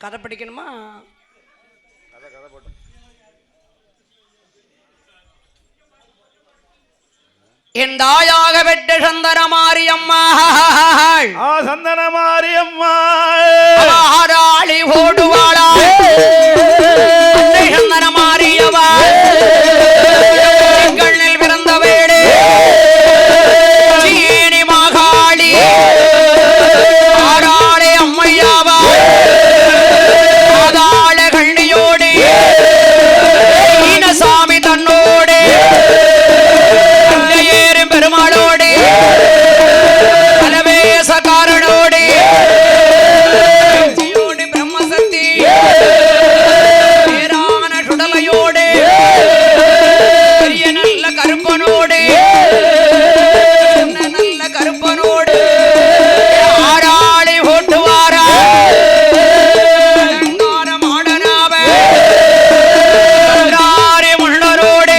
கதை படிக்கணுமா? என் தாயாக பெற்ற சந்தன மாரியம்மா சந்தன மாரியம்மா ஆராளி ஓடுவாளா சந்தன மாரியவா கண்ணில் பிறந்த வேடு சீனி மாகாளி ஆராளி அம்மையாவா ஆதாள கண்ணியோடு ஈனசாமி தன்னோடு பெருமாளோடு பலவேசக்காரனோடு பிரம்மசக்தி பேரான சுடலையோடு பெரிய நல்ல கருப்பனோடு நல்ல கருப்பனோடு ஆராளி ஓட்டுவாரா மாடனாவ முன்னரோடு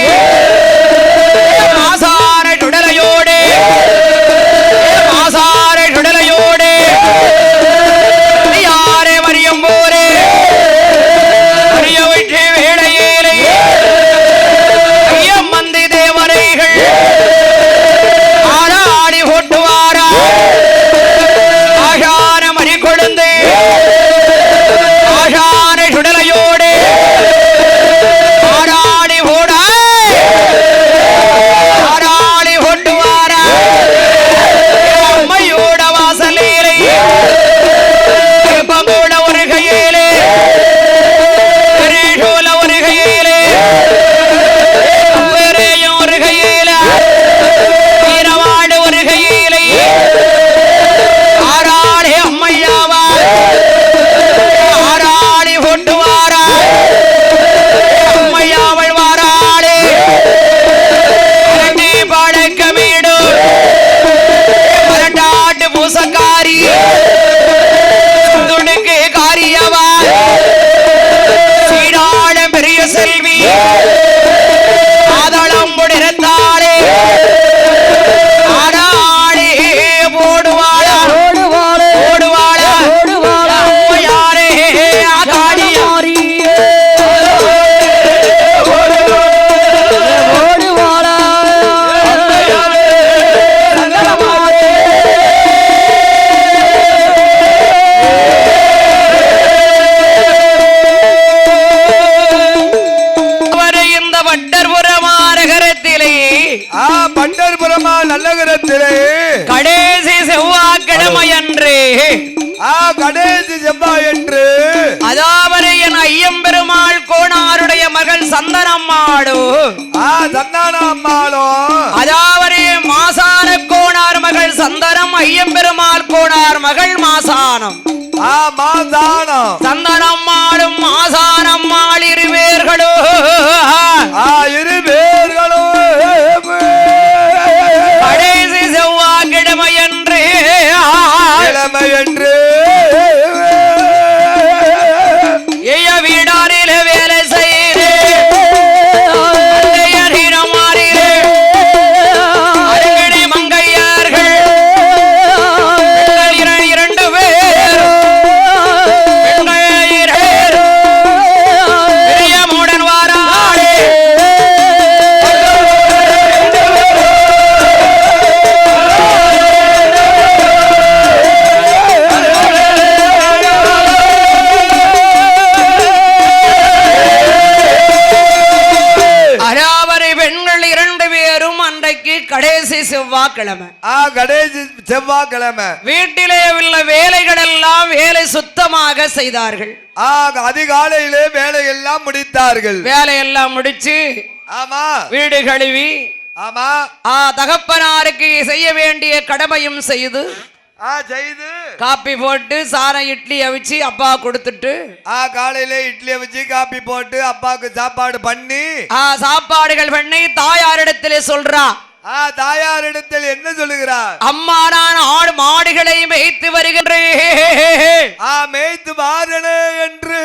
கடைசி செவ்வாய்க்கிழமையன்று கடைசி செவ்வாயன்று அதாவது என் ஐயம்பெருமாள் கோணாருடைய மகள் சந்தனம்மாளோ அதாவது மாசான கோணார் மகள் சந்தனம் ஐயம்பெருமாள் கோணார் மகள் மாசானம் சந்தனம்மாளும் மாசானம்மாள் இருவேர்களோ கடைசி செவ்வாய்க்கிழமையன்று வீடாரில வேலை செய்து மங்கையார்கள் இரண்டு பேர் மூடன் வாராளே கடைசி செவ்வாய்க்கிழமை கடைசி செவ்வாய்க்கிழமை வீட்டிலே உள்ள வேலைகள் எல்லாம் வேலை சுத்தமாக செய்தார்கள். அதிகாலையிலே வேலையெல்லாம் முடித்தார்கள். வேலையெல்லாம் முடிச்சு ஆமா வீடு கழுவி ஆமா தகப்பனாருக்கு செய்ய வேண்டிய கடமையும் செய்து காப்பி போட்டு சார இட்லி அவிச்சு அப்பா கொடுத்துட்டு காலையில இட்லி அவிச்சு காப்பி போட்டு அப்பாவுக்கு சாப்பாடு பண்ணி சாப்பாடுகள் பண்ணி தாயாரிடத்திலே சொல்றா. தாயாரிடத்தில் என்ன சொல்லுகிறார்? அம்மா நான் ஆடு மாடுகளை மேய்த்து வருகின்றேன், மேய்த்து வாரணே என்று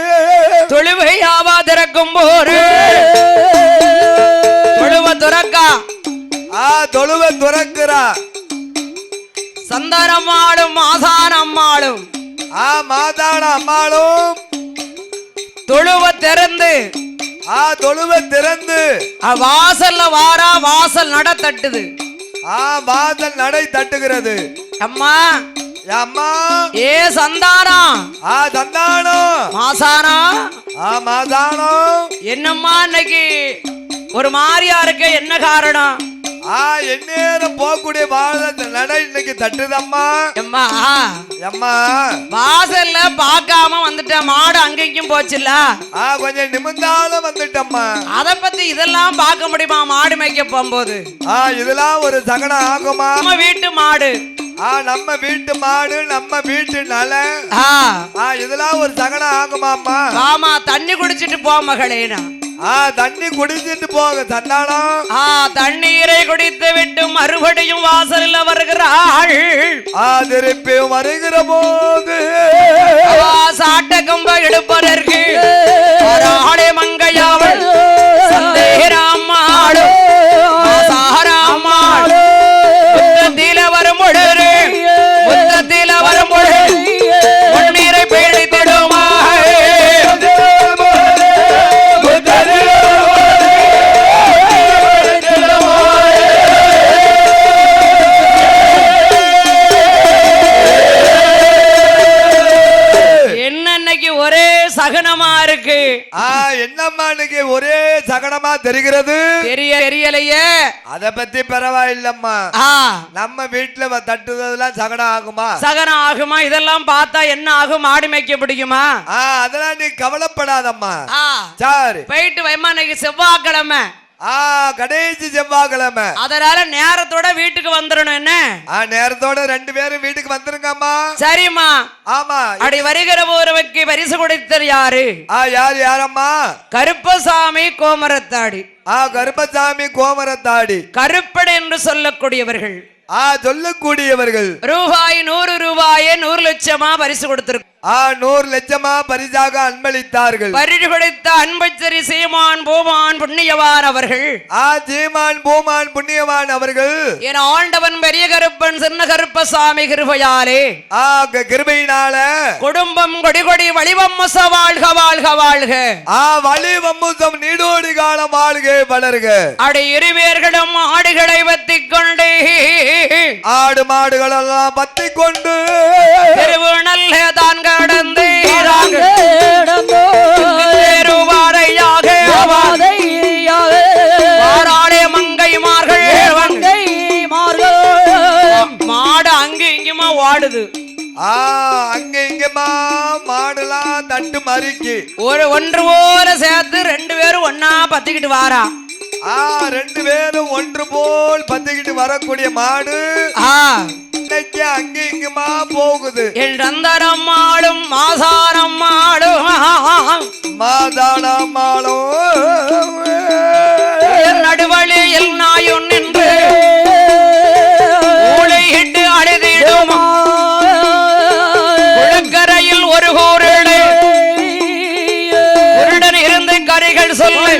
தொழுவையாவா திறக்கும் போது தொழுவ துறக்கா தொழுவ துறக்கிறா. சந்தனம்மாளும் மாசான அம்மாளும் மாதான அம்மாளும் தொழுவ திறந்து தொழுவ திறந்து வாசல்ல வாரா, வாசல் நட தட்டுது. வாசல் நடை தட்டுகிறது. அம்மா அம்மா ஏ சந்தானம் சந்தானம் மாசானா மாதானம் என்னம்மா இன்னைக்கு ஒரு மாதிரியா இருக்க, என்ன காரணம்? எந்நேரம் போகக்கூடிய வாசல் நடை இன்னைக்கு தட்டுதம்மா. அம்மா அம்மா வாசல்ல பாக்காம வந்துட்ட, மாடு அங்கேயும் போச்சுல்ல, கொஞ்சம் நிமிந்தாலும் வந்துட்டம்மா. அத பத்தி இதெல்லாம் பார்க்க முடியுமா? மாடு மேய்க்க போகும்போது இதெல்லாம் ஒரு சகனம் ஆகுமா? நம்ம வீட்டு மாடு, நம்ம வீட்டு மாடு, நம்ம வீட்டு நல, இதெல்லாம் ஒரு சகனம் ஆகுமாம்மா? ஆமா, தண்ணி குடிச்சிட்டு போ மகளேனா. தண்ணி குடிச்சிட்டு போக சந்தானம். தண்ணீரை குடித்து விட்டு மறுபடியும் வாசல்ல வருகிறாள். திருப்பி வருகிற போது சாட்ட கம்ப எடுப்பதற்கு ஆளே மங்கையாவள் சந்தேகராமாளு சாராமாளு முத்தத்தில வரும் பொழுது, முத்தத்தில வரும் பொழுது முன்னீரை பேடித்திடுமா. ஒரே சகனமா இருக்கு. என்னம்மா இன்னைக்கு ஒரே சகனமா தெரிகிறது? தெரியலையே. அத பத்தி பரவாயில்லம்மா. நம்ம வீட்டுல தட்டுதெல்லாம் சகனம் ஆகுமா? சகனம் ஆகுமா? இதெல்லாம் பார்த்தா என்ன ஆகும்? மாடு மேய்க்க பிடிக்குமா? அதெல்லாம் நீ கவலைப்படாதம்மா. சரி, போயிட்டு வைமா. இன்னைக்கு செவ்வாய்க்கிழமை, கடைசி செவ்வாய்க்கிழமை, அதனால நேரத்தோட வீட்டுக்கு வந்துடணும். என்ன நேரத்தோட 2 பேரும் வீட்டுக்கு வந்துருங்கம்மா. சரிம்மா. ஆமா. அப்படி வருகிற ஒருவருக்கு பரிசு கொடுத்தது யாரு? யாரம்மா? கருப்பசாமி கோமரத்தாடி. கருப்பசாமி கோமரத்தாடி, கருப்படு என்று சொல்லக்கூடியவர்கள், சொல்லக்கூடியவர்கள் ரூபாய் 100 ரூபாயே 100 லட்சமா பரிசு கொடுத்திருக்கு. 100 லட்சமா பரிசாக அன்பளித்தார்கள். பரிசு கொடுத்த அன்பச்சரி சீமான் பூமான் புண்ணியவான் அவர்கள், சீமான் பூமான் புண்ணியவான் அவர்கள், என் ஆண்டவன் பெரிய கருப்பன் சின்ன கருப்பசாமி கிருபையாலே, கிருபையினால குடும்பம் கொடி கொடி வழிவம்முச வாழ்க வாழ்க வாழ்க, வழிவம்முசம் நீடோடி காலம் வாழ்க வளர்க. அடி இருவேர்களும் ஆடுகளை பத்திக் கொண்டு, ஆடு மாடுகள் எல்லாம் பத்தி கொண்டு திருவுணல்ல தான் கடந்து மாடு அங்க இங்குமா ஓடுது. அங்க இங்கமா மாடுலாம் தட்டு மறிக்கு ஒன்று போல சேர்த்து 2 பேரும் ஒன்னா பத்திக்கிட்டு வாரா. 2 பேரும் ஒன்று போல் பத்திக்கிட்டு வரக்கூடிய மாடு இன்னைக்கு அங்க இங்குமா போகுது. என் சந்தனம்மாளும் மாசானம்மாளும் மாதானம்மாளும் நடுவழியில் நாயும் நின்று ஊழையிட்டு அழுதிடும் குளக்கரையில் ஒரு கூரடு உருடன் இருந்து கரைகள் சொல்லு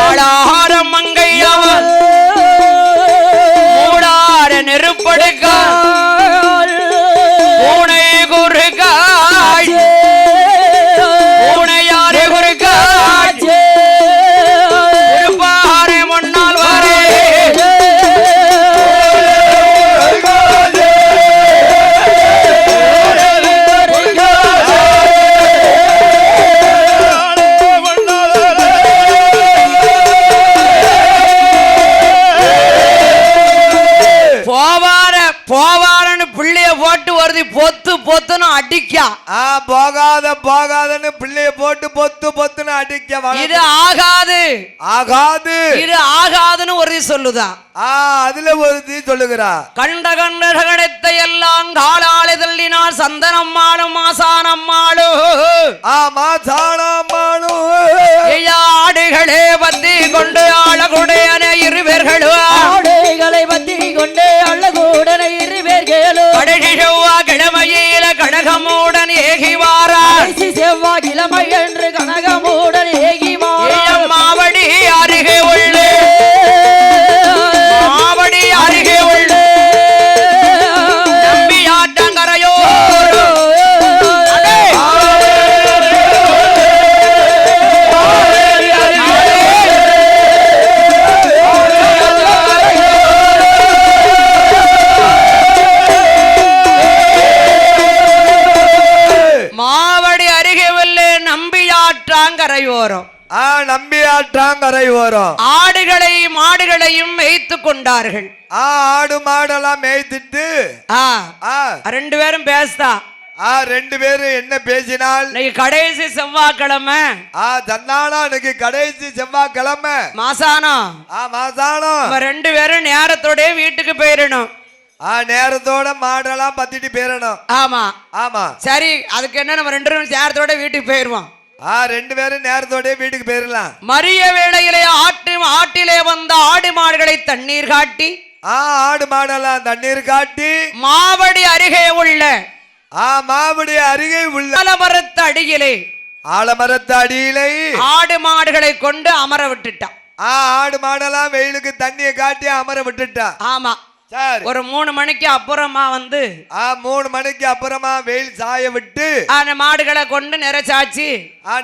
ஆளாரம் மங்கையவன் மூடார நெருப்படுக்க பூனை குறுக்காய் பூனையாறு குறுக்காய் திருப்பாறை முன்னால் வரே போவாரன்னு பிள்ளைய போட்டு வருது, பொத்து பொத்துன்னு அடிக்கா. போகாதன்னு பிள்ளைய போட்டு பொத்து பொத்துன்னு அடிக்க. இது ஆகாது ஆகாது, இது ஆகாதுன்னு ஒரு சொல்லுதா. அதுல ஒரு சொல்லுகிறா. கண்ட கண்ட கடத்தை எல்லாம் காலாளி தள்ளினார் சந்தனம்மாளும் மாசானம்மாளும் மாசானம்மாளும் ஆடுகளே பத்தி கொண்டு ஆளகுடையன இருவேர்களும் ஆடுகளை பத்தி கொண்டு அழகுடன இருவேர்களும் கடைசி செவ்வாய் கிழமையில கனகமுடன் ஏகி வாரார். செவ்வாய் கிழமை என்று கனகமுடன் ஏகி வாரார். மாவடி அருகே உள்ளே ஓரம் நம்பி ஆற்றாங்கரை ஓரம் ஆடுகளை மாடுகளையும் மேய்த்து கொண்டார்கள். ஆடு மாடெல்லாம் மேய்த்துட்டு ரெண்டு பேரும் பேசுதா. ரெண்டு பேரும் என்ன பேசினால் இன்னைக்கு கடைசி செவ்வாய்க்கிழமை. தன்னானா இன்னைக்கு கடைசி செவ்வாய்க்கிழமை மாசானம். மாசானம் ரெண்டு பேரும் நேரத்தோட வீட்டுக்கு போயிடணும். நேரத்தோட மாடெல்லாம் பத்திட்டு போயிடணும். ஆமா ஆமா சரி, அதுக்கு என்ன நம்ம ரெண்டு பேரும் நேரத்தோட வீட்டுக்கு போயிருவோம். ரெண்டு பேரும் நேரத்தோட வீட்டுக்கு போயிடலாம். மரிய வேளையிலே ஆட்டிலே வந்த ஆடு மாடுகளை தண்ணீர் காட்டி ஆடு மாடெல்லாம் தண்ணீர் காட்டி மாவடி அருகே உள்ள மாவடி அருகே உள்ள ஆலமரத்து அடியிலே ஆடு மாடுகளை கொண்டு அமர விட்டுட்டான். ஆடு மாடெல்லாம் வெயிலுக்கு தண்ணியை காட்டி அமர விட்டுட்டான். ஆமா சரி, ஒரு 3 மணிக்கு அப்புறமா வந்து 3 மணிக்கு அப்புறமா வெயில் சாய விட்டு அந்த மாடுகளை கொண்டு நிறைச்சாச்சு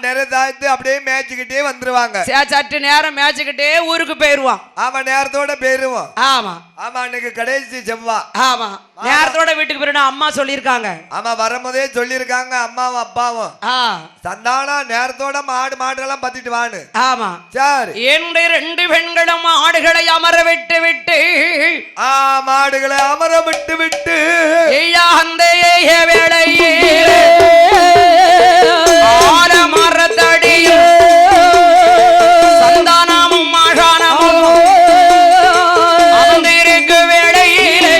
நிறைச்சாச்சு அப்படியே மேய்ச்சிக்கிட்டே வந்துருவாங்க. சற்று நேரம் மேய்ச்சிக்கிட்டே ஊருக்கு போயிருவான். ஆமா நேரத்தோட போயிருவோம். ஆமா ஆமா இன்னைக்கு கடைசி செவ்வா. ஆமா நேரத்தோட வீட்டுக்கு போயிடணும் அம்மா சொல்லியிருக்காங்க. ஆமா வரும்போதே சொல்லியிருக்காங்க அம்மாவும் அப்பாவும். சந்தானா நேரத்தோட மாடெல்லாம் பத்திட்டு வான்னு. ஆமா சரி, என்று 2 பெண்களும் ஆடுகளை அமர விட்டு விட்டு மாடுகளை அமர விட்டு விட்டு அந்த வேளையே ஆலமரத்தடியில் சந்தானமும் மாகாணமும் அமர்ந்திருக்கு வேளையிலே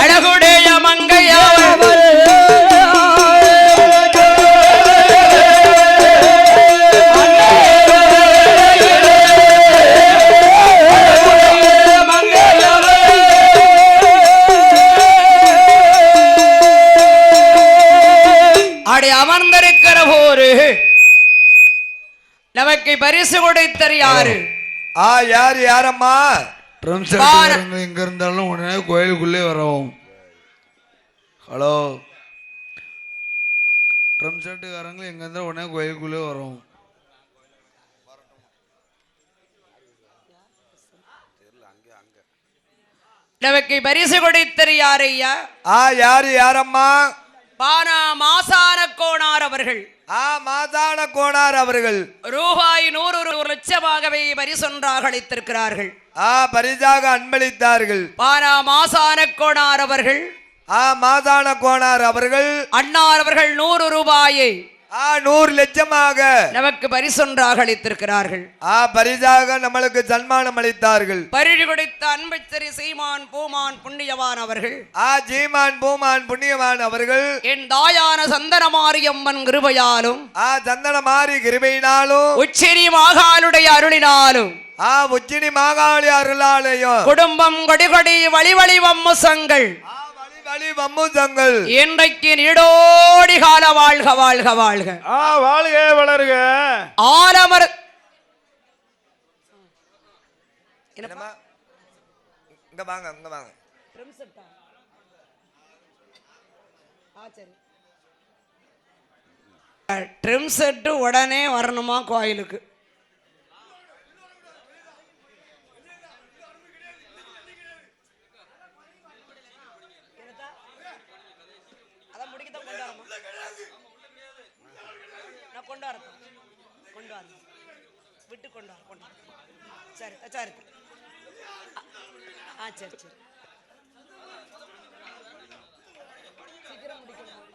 அழகுடைய மங்கையவர் அமர்ந்திருக்கிற போரு நமக்கு பரிசு கொடுத்தர் யாரு? யாரு யாரம்மா? எங்க இருந்தாலும் உடனே கோயிலுக்குள்ளே வரவும். ஹலோ, ட்ரம் செட்டுக்காரங்க எங்க இருந்தா உடனே கோயிலுக்குள்ளே வரவும். நமக்கு பரிசு கொடுத்தர் யாரு ஐயா? யாரு யாரம்மா? மாசான கோணார் அவர்கள். மாசான கோணார் அவர்கள் ரூபாய் 100 லட்சமாகவே பரிசொன்றாக அளித்திருக்கிறார்கள். பரிசாக அன்பளித்தார்கள். மாசான கோணார் அவர்கள் மாசான கோணார் அவர்கள் அன்னார் அவர்கள் 100 ரூபாயை 100 லட்சமாக நமக்கு பரிசொன்றாக அளித்திருக்கிறார்கள். பரிசாக நம்மளுக்கு சன்மானம் அளித்தார்கள். பரிசு கொடுத்த அன்பச்சரி சீமான் பூமான் புண்ணியவான் அவர்கள். சீமான் பூமான் புண்ணியவான் அவர்கள் என் தாயான சந்தனமாரியம்மன் கிருபையாலும் சந்தனமாரி கிருபையினாலும் உச்சினி மாகாளுடைய அருளினாலும் உச்சினி மாகாளி அருளாலயம் குடும்பம் கொடிகொடி வழிவழி வம்முசங்கள் வம்முசங்கள் இன்றைக்கு நீடோடி கால வாழ்க வாழ்க வாழ்க வாழ்க வளர்க. ஆலமர இங்க வாங்க இங்க வாங்க. ட்ரிம் செட்டு உடனே வரணுமா கோயிலுக்கு? விட்டு கொண்டார் சரி சரி சரி சரி சீக்கிரம் முடிக்கணும்.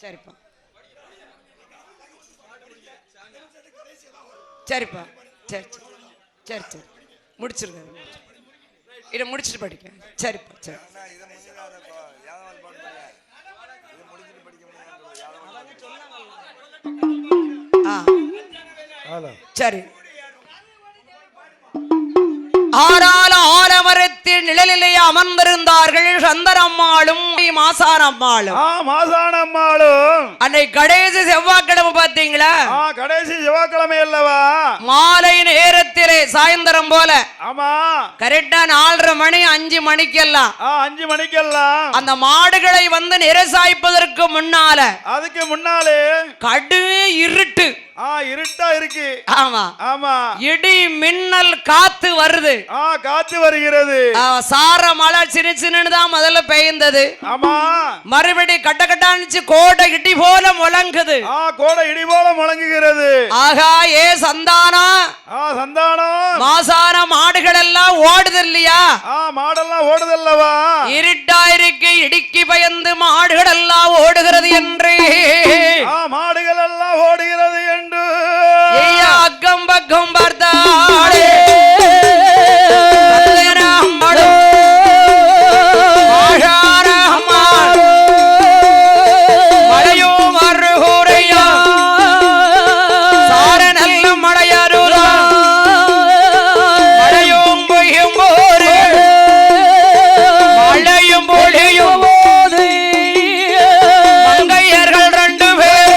சரிப்பா சரிப்பா சரி சரி சரி சரி முடிச்சிருங்க. இதை முடிச்சுட்டு படிக்க. சரிப்பா சரி. சரி. ஆலமரத்தின் நிழலிலே அமர்ந்திருந்தார்கள் சந்தனம்மாளும் மாசானம்மாளும். மாசானம்மாளும் அன்னை கடைசி செவ்வாய்க்கிழமை பாத்தீங்களா? கடைசி செவ்வாய்க்கிழமை அல்லவா? மாலை நேரத்திலே சாயந்தரம் போல. ஆமா கரெக்டா 4:30 மணி 5 மணிக்கெல்லாம் 5 மணிக்கெல்லாம் அந்த மாடுகளை வந்து நிறசாய்ப்பதற்கு முன்னால அதுக்கு முன்னாலே கடு இருட்டு. இருட்டா இருக்கு. ஆமா ஆமா. இடி மின்னல் காத்து வருது. காத்து வருகிறது. சார மழை சின்ன சின்னன்னு தான் முதல்ல பெய்ந்தது. ஆமா. மறுபடி கட்ட கட்டானிச்சு கோடை இடி போல முழங்குது. கோடை இடி போல முழங்குகிறது. ஆகா ஏ சந்தானம். சந்தானம். மாசான மாடுகள் எல்லாம் ஓடுது இல்லையா? மாடெல்லாம் ஓடுதல்லவா? இருட்டா இருக்கு, இடிக்கு பயந்து மாடுகள் எல்லாம் ஓடுகிறது என்று. மாடுகள் எல்லாம் ஓடுகிறது என்று அக்கம் பக்கம் பார்த்தாளே மழையோ மறுகூரையா சார நல்ல மழையருதா மழையும் பொய்யும் போது மழையும் பொழியும் போது மங்கையர்கள் ரெண்டு பேரும்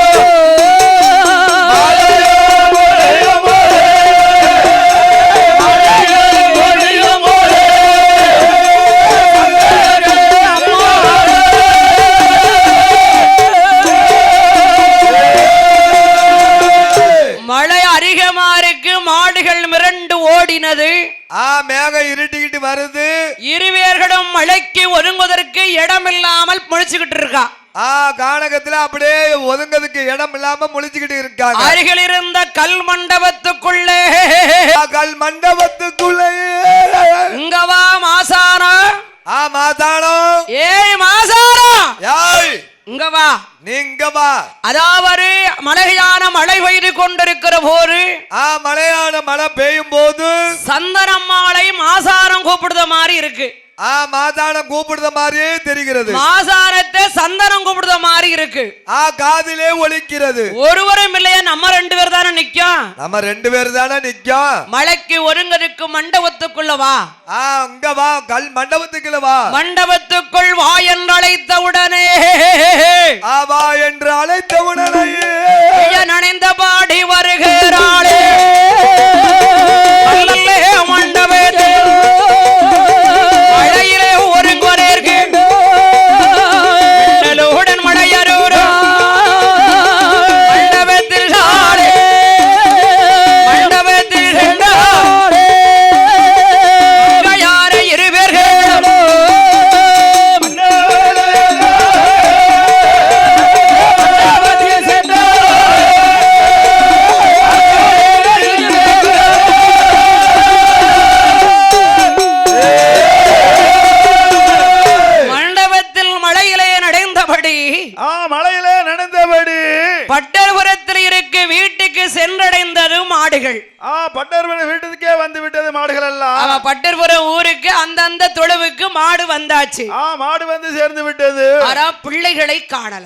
மாடுகள் மிரண்டு ஓடினது. மேகம் இருட்டிக்கிட்டு வருது. இருவேர்களும் மழைக்கு ஒதுங்குவதற்கு இடம் இல்லாமல் முழிச்சுக்கிட்டு இருக்கா. கானகத்துல அப்படியே ஒதுங்கிறதுக்கு இடம் இல்லாம முழிச்சுக்கிட்டு இருக்காங்க. அருகில் இருந்த கல் மண்டபத்துக்குள்ளே இங்க வா மாசானா. மாசானோ. ஏய் மாசானா. ஏய் இங்க வா. நீங்க வா. அதாவது மழையான மழை பெய்து கொண்டிருக்கிற போது மழையான மழை பெய்யும் போது சந்தனம்மாளை மாசானம் கூப்பிடுற மாதிரி இருக்கு. மாசானம் கூப்பிடுற மாதிரியே தெரிகிறது. மாசானத்தை சந்தனம் கூப்பிடுற மாதிரி இருக்கு. காதிலே ஒலிக்கிறது. ஒருவரும் இல்லையா? நம்ம ரெண்டு பேர் தானே நிக்கும். நம்ம ரெண்டு பேர் தானே நிக்கும். மழைக்கு ஒருங்கருக்கு மண்டபத்துக்குள்ள வா. அங்க வா. கல் மண்டபத்துக்குள்ள வா. மண்டபத்துக்குள் வா என்று அழைத்தவுடனே வா என்று அழைத்தவுடனே நனைந்த பாடி வருகிறாளே மண்டபத்தில் மழையிலே ஒருங்குவதற்கு மின்னலுடன் மழையருரா மண்டபத்தில் சாலே மண்டபத்தில் சென்றாலே யார இருவர்களும் பட்டர்புரத்தில் இருக்கு வீட்டுக்கு சென்றடைந்தது மாடுகள். பட்டர்புரம் வீட்டுக்கே வந்து விட்டது மாடுகள் எல்லாம். பட்டர்புரம் ஊருக்கு அந்தந்த தொழுவுக்கு மாடு வந்தாச்சு. மாடு வந்து சேர்ந்து விட்டது. ஆனா பிள்ளைகளை காணல.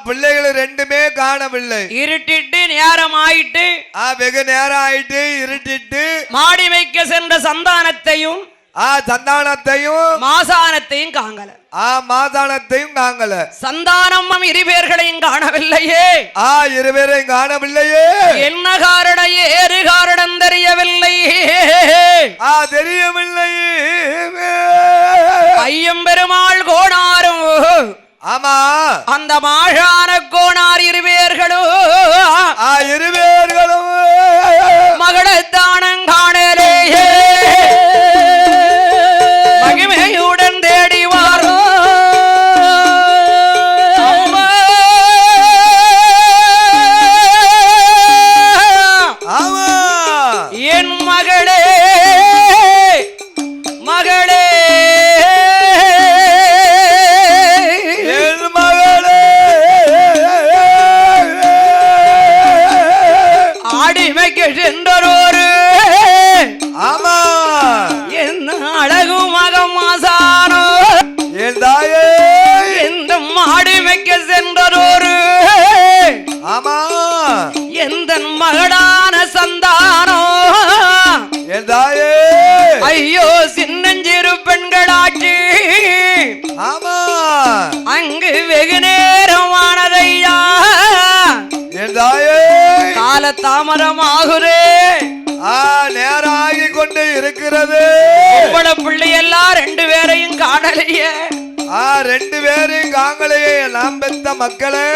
பிள்ளைகளை ரெண்டுமே காணவில்லை. இருட்டிட்டு நேரம் ஆயிட்டு. வெகு நேரம் ஆயிட்டு இருட்டிட்டு மாடி வைக்க சென்ற சந்தானத்தையும் மாசானத்தையும் காங்கல. மாசானத்தையும் காங்கல. சந்தானம் இருபேர்களையும் காணவில்லையே. இருபேரையும் காணவில்லையே. என்ன காரணம் ஏறு காரணம் தெரியவில்லை. தெரியவில்லை. ஐயம்பெருமாள் கோணாரும். ஆமா. அந்த மாழான கோணார் இருவேர்களும் மகளத்தானம் காணலேயே மகிமையுடன் தேடி வாரோ. என் மகளே மகளே ஆடிமைக்கு சென்றோரு. ஆமா. என்ன அழகு மகம் மாசானோ. எந்த மாடிமைக்க சென்றோரு. ஆமா. எந்த மகளான சந்தானோ. ஐயோ சின்னஞ்சிறு பெண்களாட்சி. ஆமா. அங்கு வெகு நேரமானதையா. கால தாமதமாகுதே. நேரம் ஆகி கொண்டு இருக்கிறது. பிள்ளை எல்லாம் ரெண்டு பேரையும் காணலையே. ரெண்டு பேரையும் காங்கலையே. நாம் பெத்த மக்களே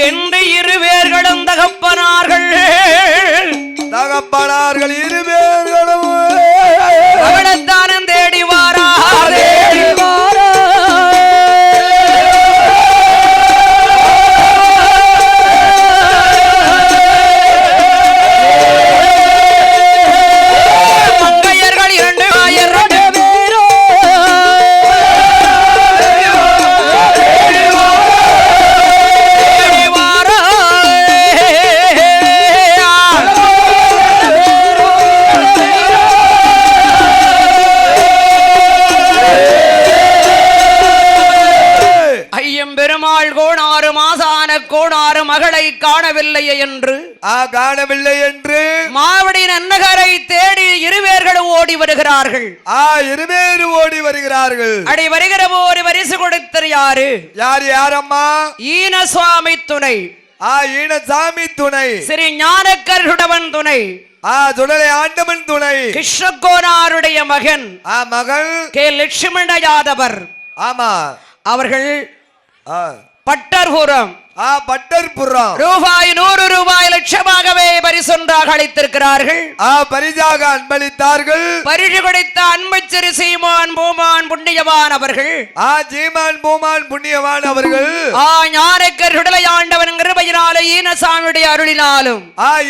என்று இருவேர்களும் தகப்பனார்கள் கோணாறு மகளை காணவில்லையே என்று காணவில்லை என்று மாவடி நன்னகரை தேடி இருவேர்களும் ஓடி வருகிறார்கள். இருவேறு ஓடி வருகிறார்கள். அடி வருகிற போது பரிசு கொடுத்தது யாரு? யாரம்மா? ஈன சுவாமி துணை. ஈனசாமி துணை. ஸ்ரீ ஞானக்கருடவன் துணை. துணை ஆண்டவன் துணை. கிருஷ்ணகோனாருடைய மகன் மகள் கே லட்சுமண யாதவர். ஆமா, அவர்கள் பட்டர்புரம் பட்டர்புரம் ரூபாய் 100 லட்சமாகவே பரிசொன்றாக அளித்திருக்கிறார்கள். பரிசாக அன்பளித்தார்கள். பரிசு கொடுத்த அன்புச்சிறு சீமான் பூமான் புண்ணியவான் அவர்கள். சீமான் பூமான் புண்ணியவான் அவர்கள் ஞானக்கர் சுடலை ஆண்டவன் கிருபையினாலே ஈனசாமியுடைய அருளினாலும்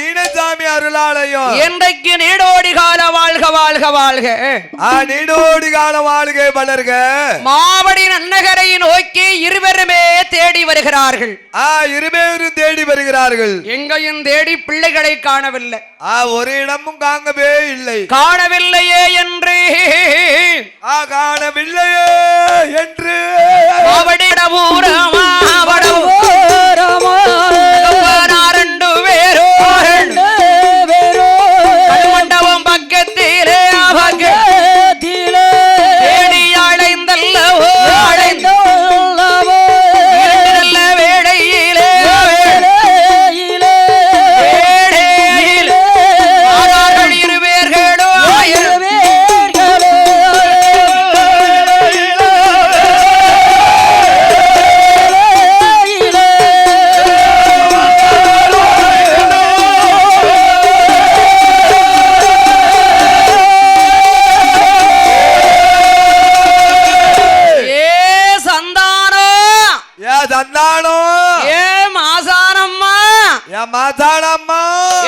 ஈனசாமி அருளாலயம் என்றைக்கு நீடோடி கால வாழ்க வாழ்க வாழ்க. நீடோடி கால வாழ்க வளர்க. மாவடி நன்னகரை நோக்கி இருவருமே தேடி வருகிறார்கள். இருவேறும் தேடி வருகிறார்கள். எங்கையும் தேடி பிள்ளைகளை காணவில்லை. ஒரு இடமும் காணவே இல்லை. காணவில்லையே என்று காணவில்லையே என்று மண்டபம் பக்கத்திலே தேடி அடைந்தல்லவோ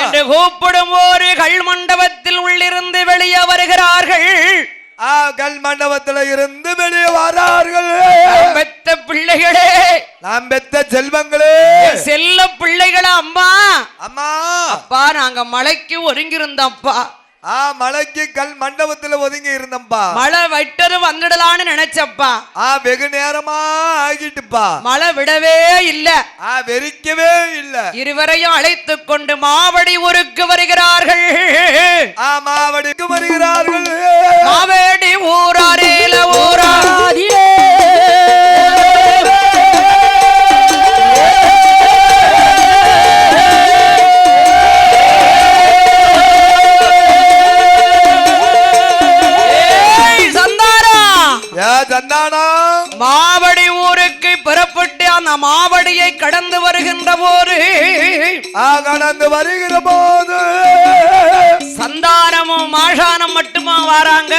என்று கூப்பிடும் ஒரு கல் மண்டபத்தில் உள்ளிருந்து வெளியே வருகிறார்கள். கல் மண்டபத்தில் இருந்து வெளியே வரார்கள். பெத்த பிள்ளைகளே, நாம் பெத்த செல்வங்களே, செல்ல பிள்ளைகளா? அம்மா அம்மா அப்பா, நாங்க மலைக்கு ஒருங்கிருந்தோம்ப்பா. மலைக்கு கல் மண்டபத்துல ஒதுங்கி இருந்தப்பா. மழை விட்டது வந்துடலான்னு நினைச்சப்பா. வெகு நேரமா ஆகிட்டுப்பா. மழை விடவே இல்ல, வெறிக்கவே இல்ல. இருவரையும் அழைத்து கொண்டு மாவடி ஊருக்கு வருகிறார்கள். மாவடிக்கு வருகிறார்கள். மாவடி ஊராரேல ஊராதிலே மாவடி ஊருக்கு புறப்பட்டு அந்த மாவடியை கடந்து வருகின்ற போது சந்தானமும் மாஷானம் மட்டுமா வராங்க.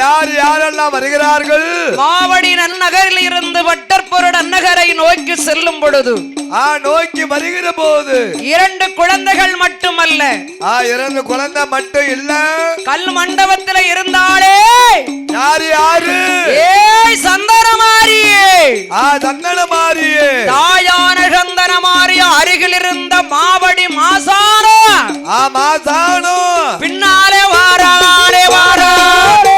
யாரெல்லாம் வருகிறார்கள்? மாவடி நன்னகரில் இருந்து வட்டற்பொருள் நன்னகரை நோக்கி செல்லும் பொழுது நோக்கி வருகிற போது 2 குழந்தைகள் மட்டுமல்ல, 2 குழந்தை மட்டும் இல்ல, கல் மண்டபத்தில் இருந்தாலே யாரு? ஏய் சந்தனமாரியே, சந்தனமாரியே, தாயான சந்தனமாரிய அருகில் இருந்த மாவடி மாசானோ பின்னாலே வாரானே வாரானே.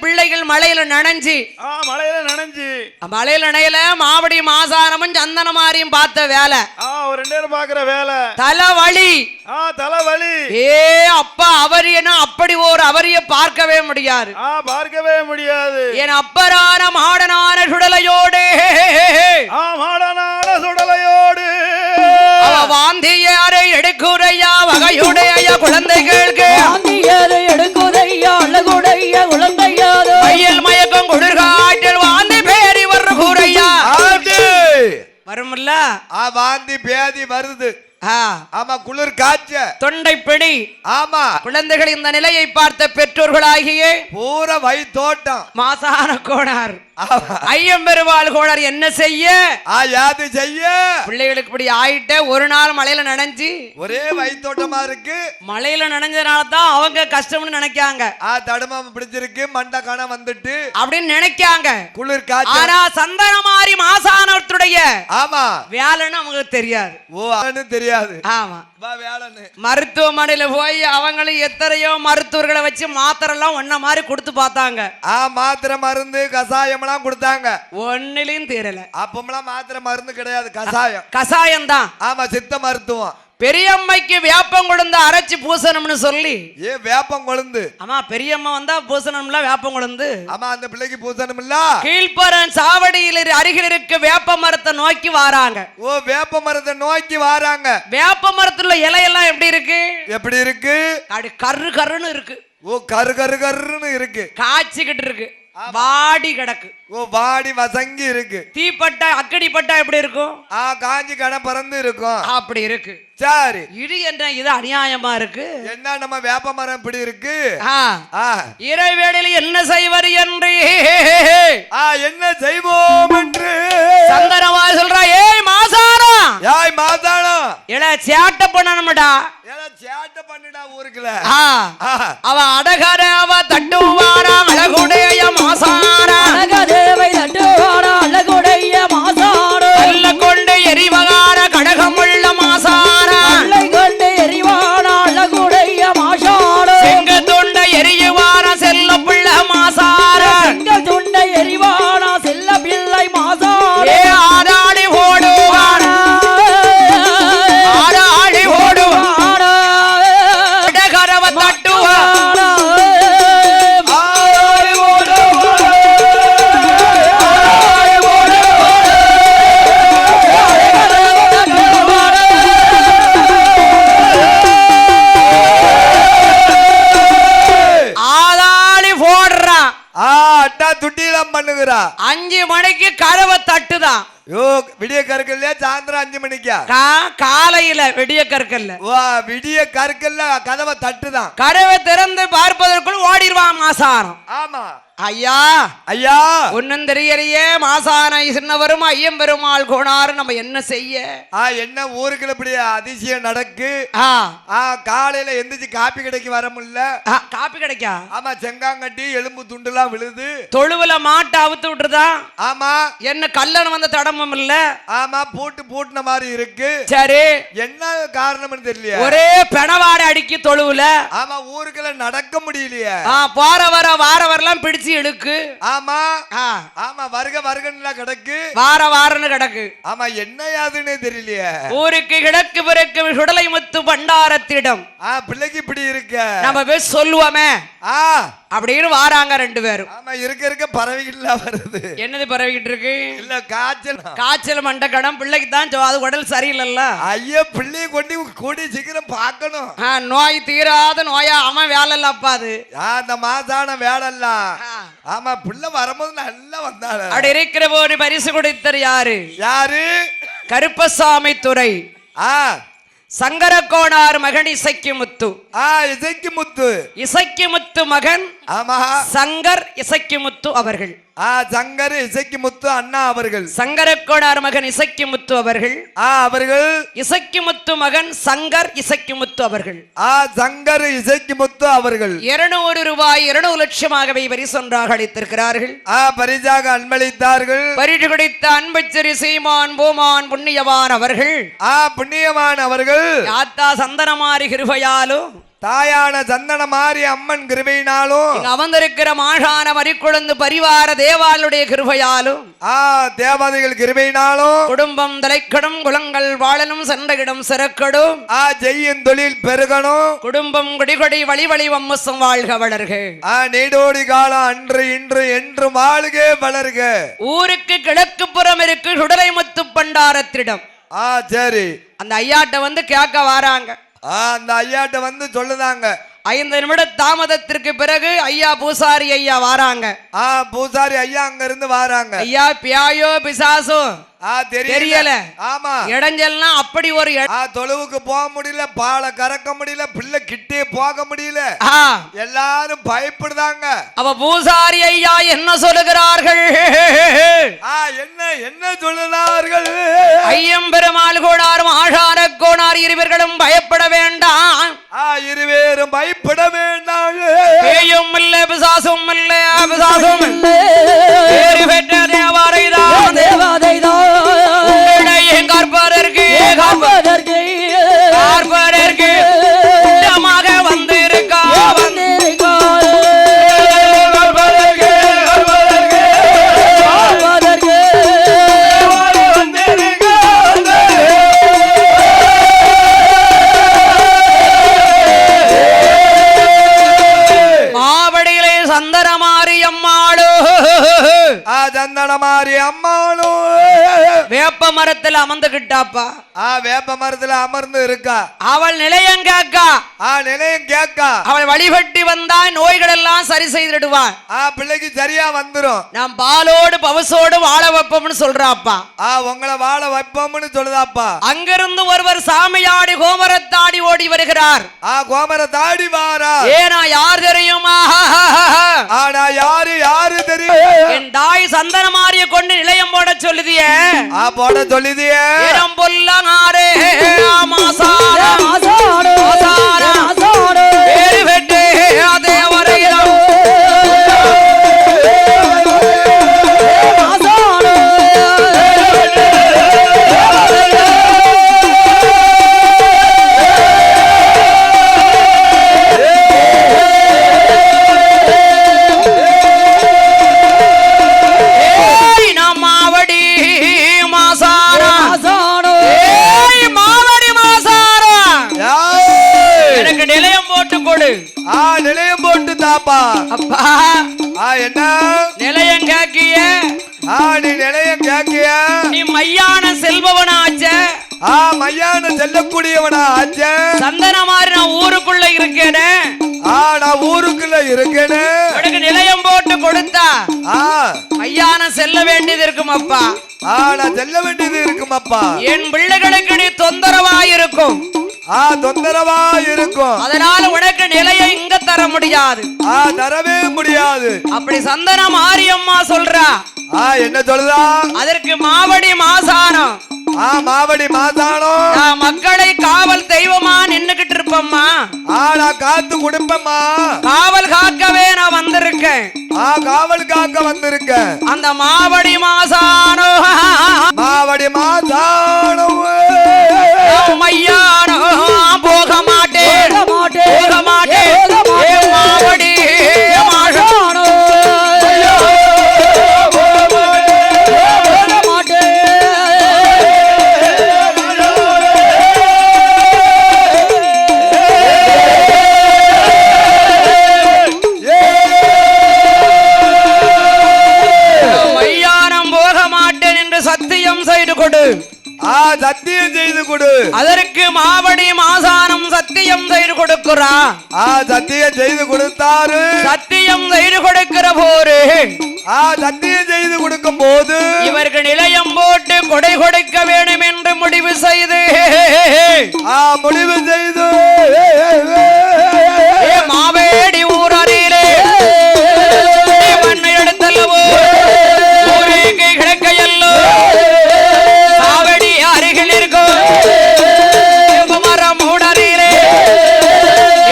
பிள்ளைகள் மலையில நனைஞ்சு மலையில நனையில மாவடி மாசானமும் சந்தனமாரியும் பார்த்த வேலை. பாக்குற வேலை தலைவலி. ஏ அப்பா, அவர் என்ன அப்படி ஒரு அவரைய பார்க்கவே முடியாது. என் அப்பரான மாடனான சுடலையோடு வாந்தியாரை எடுக்குறையா வகையுடைய குழந்தைகளுக்கு எடுக்குதையா அழகுடைய குழந்தையாது மையில் மயக்கம் குளிர்காட்டில் வாந்தி பேரி வர்ற கூரையா வருதுல்ல வாந்தி பேதி வருது. ஆ, ஆமா குளிர் காய்ச்ச தொண்டை பிடி. ஆமா குழந்தைகள் இந்த நிலையை பார்த்த பெற்றோர்களாகிய பூரா வயிற்றோட்டம். மாசான கோணார் ஐயம்பெருமாள் கோணார் என்ன செய்ய? யாது செய்ய? பிள்ளைகளுக்கு இப்படி ஆயிட்ட ஒரு நாள் மழையில நனைஞ்சு ஒரே வயிற்றோட்டமா இருக்கு. மழையில நனைஞ்சதுனால தான் அவங்க கஷ்டம்னு நினைக்காங்க. தடுமாம் பிடிச்சிருக்கு, மண்டை காண வந்துட்டு அப்படின்னு நினைக்காங்க. குளிர் காய்ச்ச. ஆனா சந்தனமாரி மாசானத்துடைய ஆமா வேலைன்னு அவங்களுக்கு தெரியாது. ஓ அது தெரியாது. ஆமா மருத்துவமனையில போய் அவங்களும் எத்தனையோ மருத்துவர்களை வச்சு மாத்திரை எல்லாம் ஒன்ன மாதிரி கொடுத்து பார்த்தாங்க. மாத்திரை மருந்து கசாயம் எல்லாம் கொடுத்தாங்க. ஒன்னிலையும் தீரல. அப்பமெல்லாம் மாத்திரை மருந்து கிடையாது, கசாயம். கசாயம் தான். ஆமா சித்த மருத்துவம். பெரியம்மைக்கு வேப்பம் கொழுந்து அரைச்சு பூசணும்னு சொல்லி. வேப்பம் கொழுந்து? ஆமா பெரியம்மா வந்தா பூசணும்ல வேப்பம் கொழுந்து. ஆமா அந்த பிள்ளைக்கு பூசணும் இல்ல. கீழ்புறம் சாவடியில் அருகில் இருக்க வேப்ப மரத்தை நோக்கி வாராங்க. ஓ வேப்ப மரத்தை நோக்கி வாராங்க. வேப்ப மரத்துல இலையெல்லாம் எப்படி இருக்கு? எப்படி இருக்கு? அப்படி கரு கருன்னு இருக்கு. ஓ கரு கரு கருன்னு இருக்கு. காய்ச்சிக்கிட்டு இருக்கு. வாடி கிடக்கு. ஓ வாடி வசங்கி இருக்கு. தீப்பட்டா அக்கடி பட்டா எப்படி இருக்கும்? காஞ்சி கண பறந்து இருக்கும். அப்படி இருக்கு. சரி இடி என்ன இது அநியாயமா இருக்கு. என்ன நம்ம வேப்ப மரம் இப்படி இருக்கு. இறைவேளையில் என்ன செய்வர் என்று என்ன செய்வோம் என்று சந்தனமா சொல்றா. ஏய் மாசானா, ஏய் மாசானா, எல சேட்ட பண்ணணும்டா. சேட்ட பண்ணிடா ஊருக்குல. அவ அடகர அவ தட்டுவாரா அழகுடைய மாசானா. அழகதேவை தட்டுவாரா அழகுடைய மாசானா. அல்ல கொண்டு எரிவகார கடகமுள்ள மாசானா. அல்லை கொண்டு எரிவானா அழகுடைய மாசானா. செங்க தொண்ட எரியுவார செல்ல பிள்ளை மாசானா. செங்க தொண்ட எரிவானா செல்ல பிள்ளை மாசானா. ஏ ஆடாடி ஓடுவானா, ஆடாடி ஓடுவானா. அடகரவ தட்டுவானா துட்டிலாம் பண்ணுகிறா. 5 மணிக்கு கதவை தட்டுதான். விடிய கற்கல்ல சாயந்தரம் 5 மணிக்கா? காலையில விடிய கற்கல்ல. விடிய கற்கல்ல கதவை தட்டுதான். கதவை திறந்து பார்ப்பதற்குள் ஓடிடுவான் மாசானம். ஆமா ஐயா ஐயா ஒன்னும் தெரியலையே மாசான சின்னவரும் ஐயம் பெருமாள் கோணாரு நம்ம என்ன செய்ய? என்ன ஊருக்குள்ள இப்படி அதிசயம் நடக்கு. காலையில எந்திரிச்சு காப்பி கடைக்கு வர முடியல. காப்பி கிடைக்கா? ஆமா செங்காங்கட்டி எலும்பு துண்டுலாம் விழுது. தொழுவுல மாட்டை அவுத்து விட்டுருதா. ஆமா என்ன கல்லணம் வந்த தடமும் இல்ல. ஆமா பூட்டின மாதிரி இருக்கு. சரி என்ன காரணம்னு தெரியல. ஒரே பெணவாடை அடிக்கி தொழுவுல. ஆமா ஊருக்குள்ள நடக்க முடியலையே. போற வர வார வரலாம் பிடிச்சு இழுக்கு. ஆமா ஆமா வருக வருகன்னு கிடக்கு. வார வாரன்னு கிடக்கு. ஆமா என்ன யாதுன்னு தெரியலையே. ஊருக்கு கிழக்கு பிறகு சுடலை முத்து பண்டாரத்திடம் பிள்ளைக்கு இப்படி இருக்க நம்ம போய் சொல்லுவோமே அப்படின்னு வாராங்க 2 பேரும். ஆமா இருக்க இருக்க பரவிக்கிட்டு வருது. என்னது பரவிக்கிட்டு இருக்கு? இல்ல காய்ச்சல். காய்ச்சல் மண்டக்கடம் பிள்ளைக்கு தான் அது உடல் சரியில்லைல்ல. ஐயா பிள்ளைய கொண்டு கூடி சீக்கிரம் பார்க்கணும். நோய் தீராத நோயா அவன் வேலை இல்ல அப்பா. அது அந்த மாசான வேலை இல்ல. ஆமா பிள்ளை வரும்போது நல்லா வந்தாரு. அப்படி இருக்கிற போது பரிசு கொடுத்தர் யாரு? யாரு? கருப்பசாமி துறை சங்கர கோணார் மகன் இசைக்கு முத்து. இசைக்கு முத்து. இசைக்கு முத்து மகன் சங்கர் இசைக்கு முத்து அவர்கள். சங்கர் இசைக்கு முத்து அண்ணா அவர்கள். சங்கர கோணார் மகன் இசைக்கு முத்து அவர்கள். அவர்கள் இசைக்கு முத்து மகன் சங்கர் இசைக்கு முத்து அவர்கள். சங்கர் இசைக்கு முத்து அவர்கள் 200 ரூபாய் 200 லட்சமாகவே பரிசொன்றாக அளித்திருக்கிறார்கள். பரிசாக அன்பளித்தார்கள். பரிசு கொடுத்த அன்பச்சரி சீமான் பூமான் புண்ணியவான் அவர்கள். புண்ணியவான் அவர்கள் யாத்தா சந்தனமாரி கிருபையாலும் தாயான சந்தன மாறி அம்மன் கிருபையினாலும் அமர்ந்திருக்கிற மாஷான மறிக்குழந்து பரிவார தேவாளுடைய கிருபையாலும் தேவாதிகள் கிருபையினாலும் குடும்பம் தலைக்கடும் குலங்கள் வாழனும் சென்ற இடம் சிறக்கடும். ஜெய்யின் தொழில் பெருகணும். குடும்பம் குடிகொடி வழி வழி வம்சம் வாழ்க வளர்க. நீடோடி காலம் அன்று இன்று என்று வாழ்க வளர்க. ஊருக்கு கிழக்கு புறம் இருக்கு சுடலை முத்து பண்டாரத்திடம். சரி அந்த ஐயாட்ட வந்து கேட்க வாராங்க. அந்த ஐயாட்ட வந்து சொல்லுதாங்க. 5 நிமிட தாமதத்திற்கு பிறகு ஐயா பூசாரி ஐயா வாராங்க. பூசாரி ஐயா அங்க இருந்து வாராங்க. ஐயா பியாயோ பிசாசோ தெரியல. ஆமா, இடைஞ்சல்னா அப்படி ஒரு தொழுவுக்கு போக முடியல, பாலை கறக்க முடியல, பிள்ளை கிட்டே போக முடியல, எல்லாரும் பயப்படுதாங்க. அவ பூசாரி ஐயா என்ன சொல்லுகிறார்கள்? என்ன என்ன சொல்லுகிறார்கள்? ஐயம்பெருமாள் கோடாரும் ஆஷார கோணார் இருவர்களும் பயப்பட வேண்டாம். இருவேரும் பயப்பட வேண்டாம். பேயும் இல்ல, பிசாசும் இல்ல, பிசாசும் பேரு பெற்ற தேவாரைதான் தேவாதைதான் கற்பதற்கு கற்பதற்கு கூட்டமாக வந்திருக்கா மாவடியிலே சந்தனமாரி அம்மாளோ சந்தனமாரி அம்மாளோ வேப்ப மரத்துல அமர்ந்துகிட்டாப்பா. வேப்ப மரத்துல அமர்ந்து இருக்கா. அவள் நிலையம் கேக்கா. நிலையம் கேக்கா. அவள் வழிபட்டு வந்தா நோய்கள் எல்லாம் சரி செய்திடுவான். பிள்ளைக்கு சரியா வந்துரும். நாம் பாலோடு பவசோடு வாழ வைப்போம்னு சொல்றாப்பா. உங்களை வாழ வைப்போம்னு சொல்லுதாப்பா. அங்கிருந்து ஒருவர் சாமியாடி கோமரத்தாடி ஓடி வருகிறார். கோமரத்தாடி வாரா. ஏனா யார் தெரியுமா? யாரு யாரு தெரியும்? என் தாய் சந்தனமாரிய கொண்டு நிலையம் போட சொல்லுதியே. போட சொல்லுதியே. பொல்லாங்காரே மாசாரா மாசாரா மாசாரா பேரு வெட்டே தேவரையிலும் நிலையம் போட்டு தாப்பா. அப்பா என்ன நிலையம் கேக்கிய? நீ நிலையம் கேக்கிய? நீ மையான செல்பவனா ஆச்ச? மையான செல்லக்கூடியவனா ஆச்ச? சந்தனமாரி நான் ஊருக்குள்ள இருக்கேனே. நான் ஊருக்குள்ள இருக்கேனே. உனக்கு நிலையம் போட்டு கொடுத்தா மையான செல்ல வேண்டியது இருக்கும் அப்பா. நான் செல்ல வேண்டியது இருக்கும் அப்பா. என் பிள்ளைகளுக்கு நீ தொந்தரவா இருக்கும். தொந்தரவா இருக்கும். அதனால உனக்கு நிலையை இங்க தர முடியாது. தரவே முடியாது. அப்படி சந்தன மாரியம்மா சொல்றா. என்ன சொல்லுதா? அதற்கு மாவடி மாசானம். மாவடி மாசானம். நான் மக்களை காவல் தெய்வமா நின்னுகிட்டு இருப்பம்மா. நான் காத்து கொடுப்பம்மா. காவல் காக்கவே நான் வந்திருக்கேன். காவல் காக்க வந்திருக்கேன். அந்த மாவடி மாசானோ மாவடி மாசானோ மையானோ போக மாட்டேன் போக மாட்டேன் மாவடி மாசானோ மையானம் போக மாட்டேன் என்று சத்தியம் செய்து கொடு. சத்தியம் செய்து கொடு. அதற்கு மாவடி மாசானம் சத்தியம் செய்து கொடுக்கிறா. சத்தியம் செய்து கொடுத்தாரு. சத்தியம் செய்து கொடுக்கிற போரு சத்தியம் செய்து கொடுக்கும் போது இவருக்கு நிலையம் போட்டு கொடை கொடுக்க வேண்டும் என்று முடிவு செய்து மாவேடி ஊரிலே மண்ணை எடுத்தல்லவோ ஊருக்கு கிழக்கையல்லோ மாவடி அருகில் இருக்கும் மரம் ஊடரிலே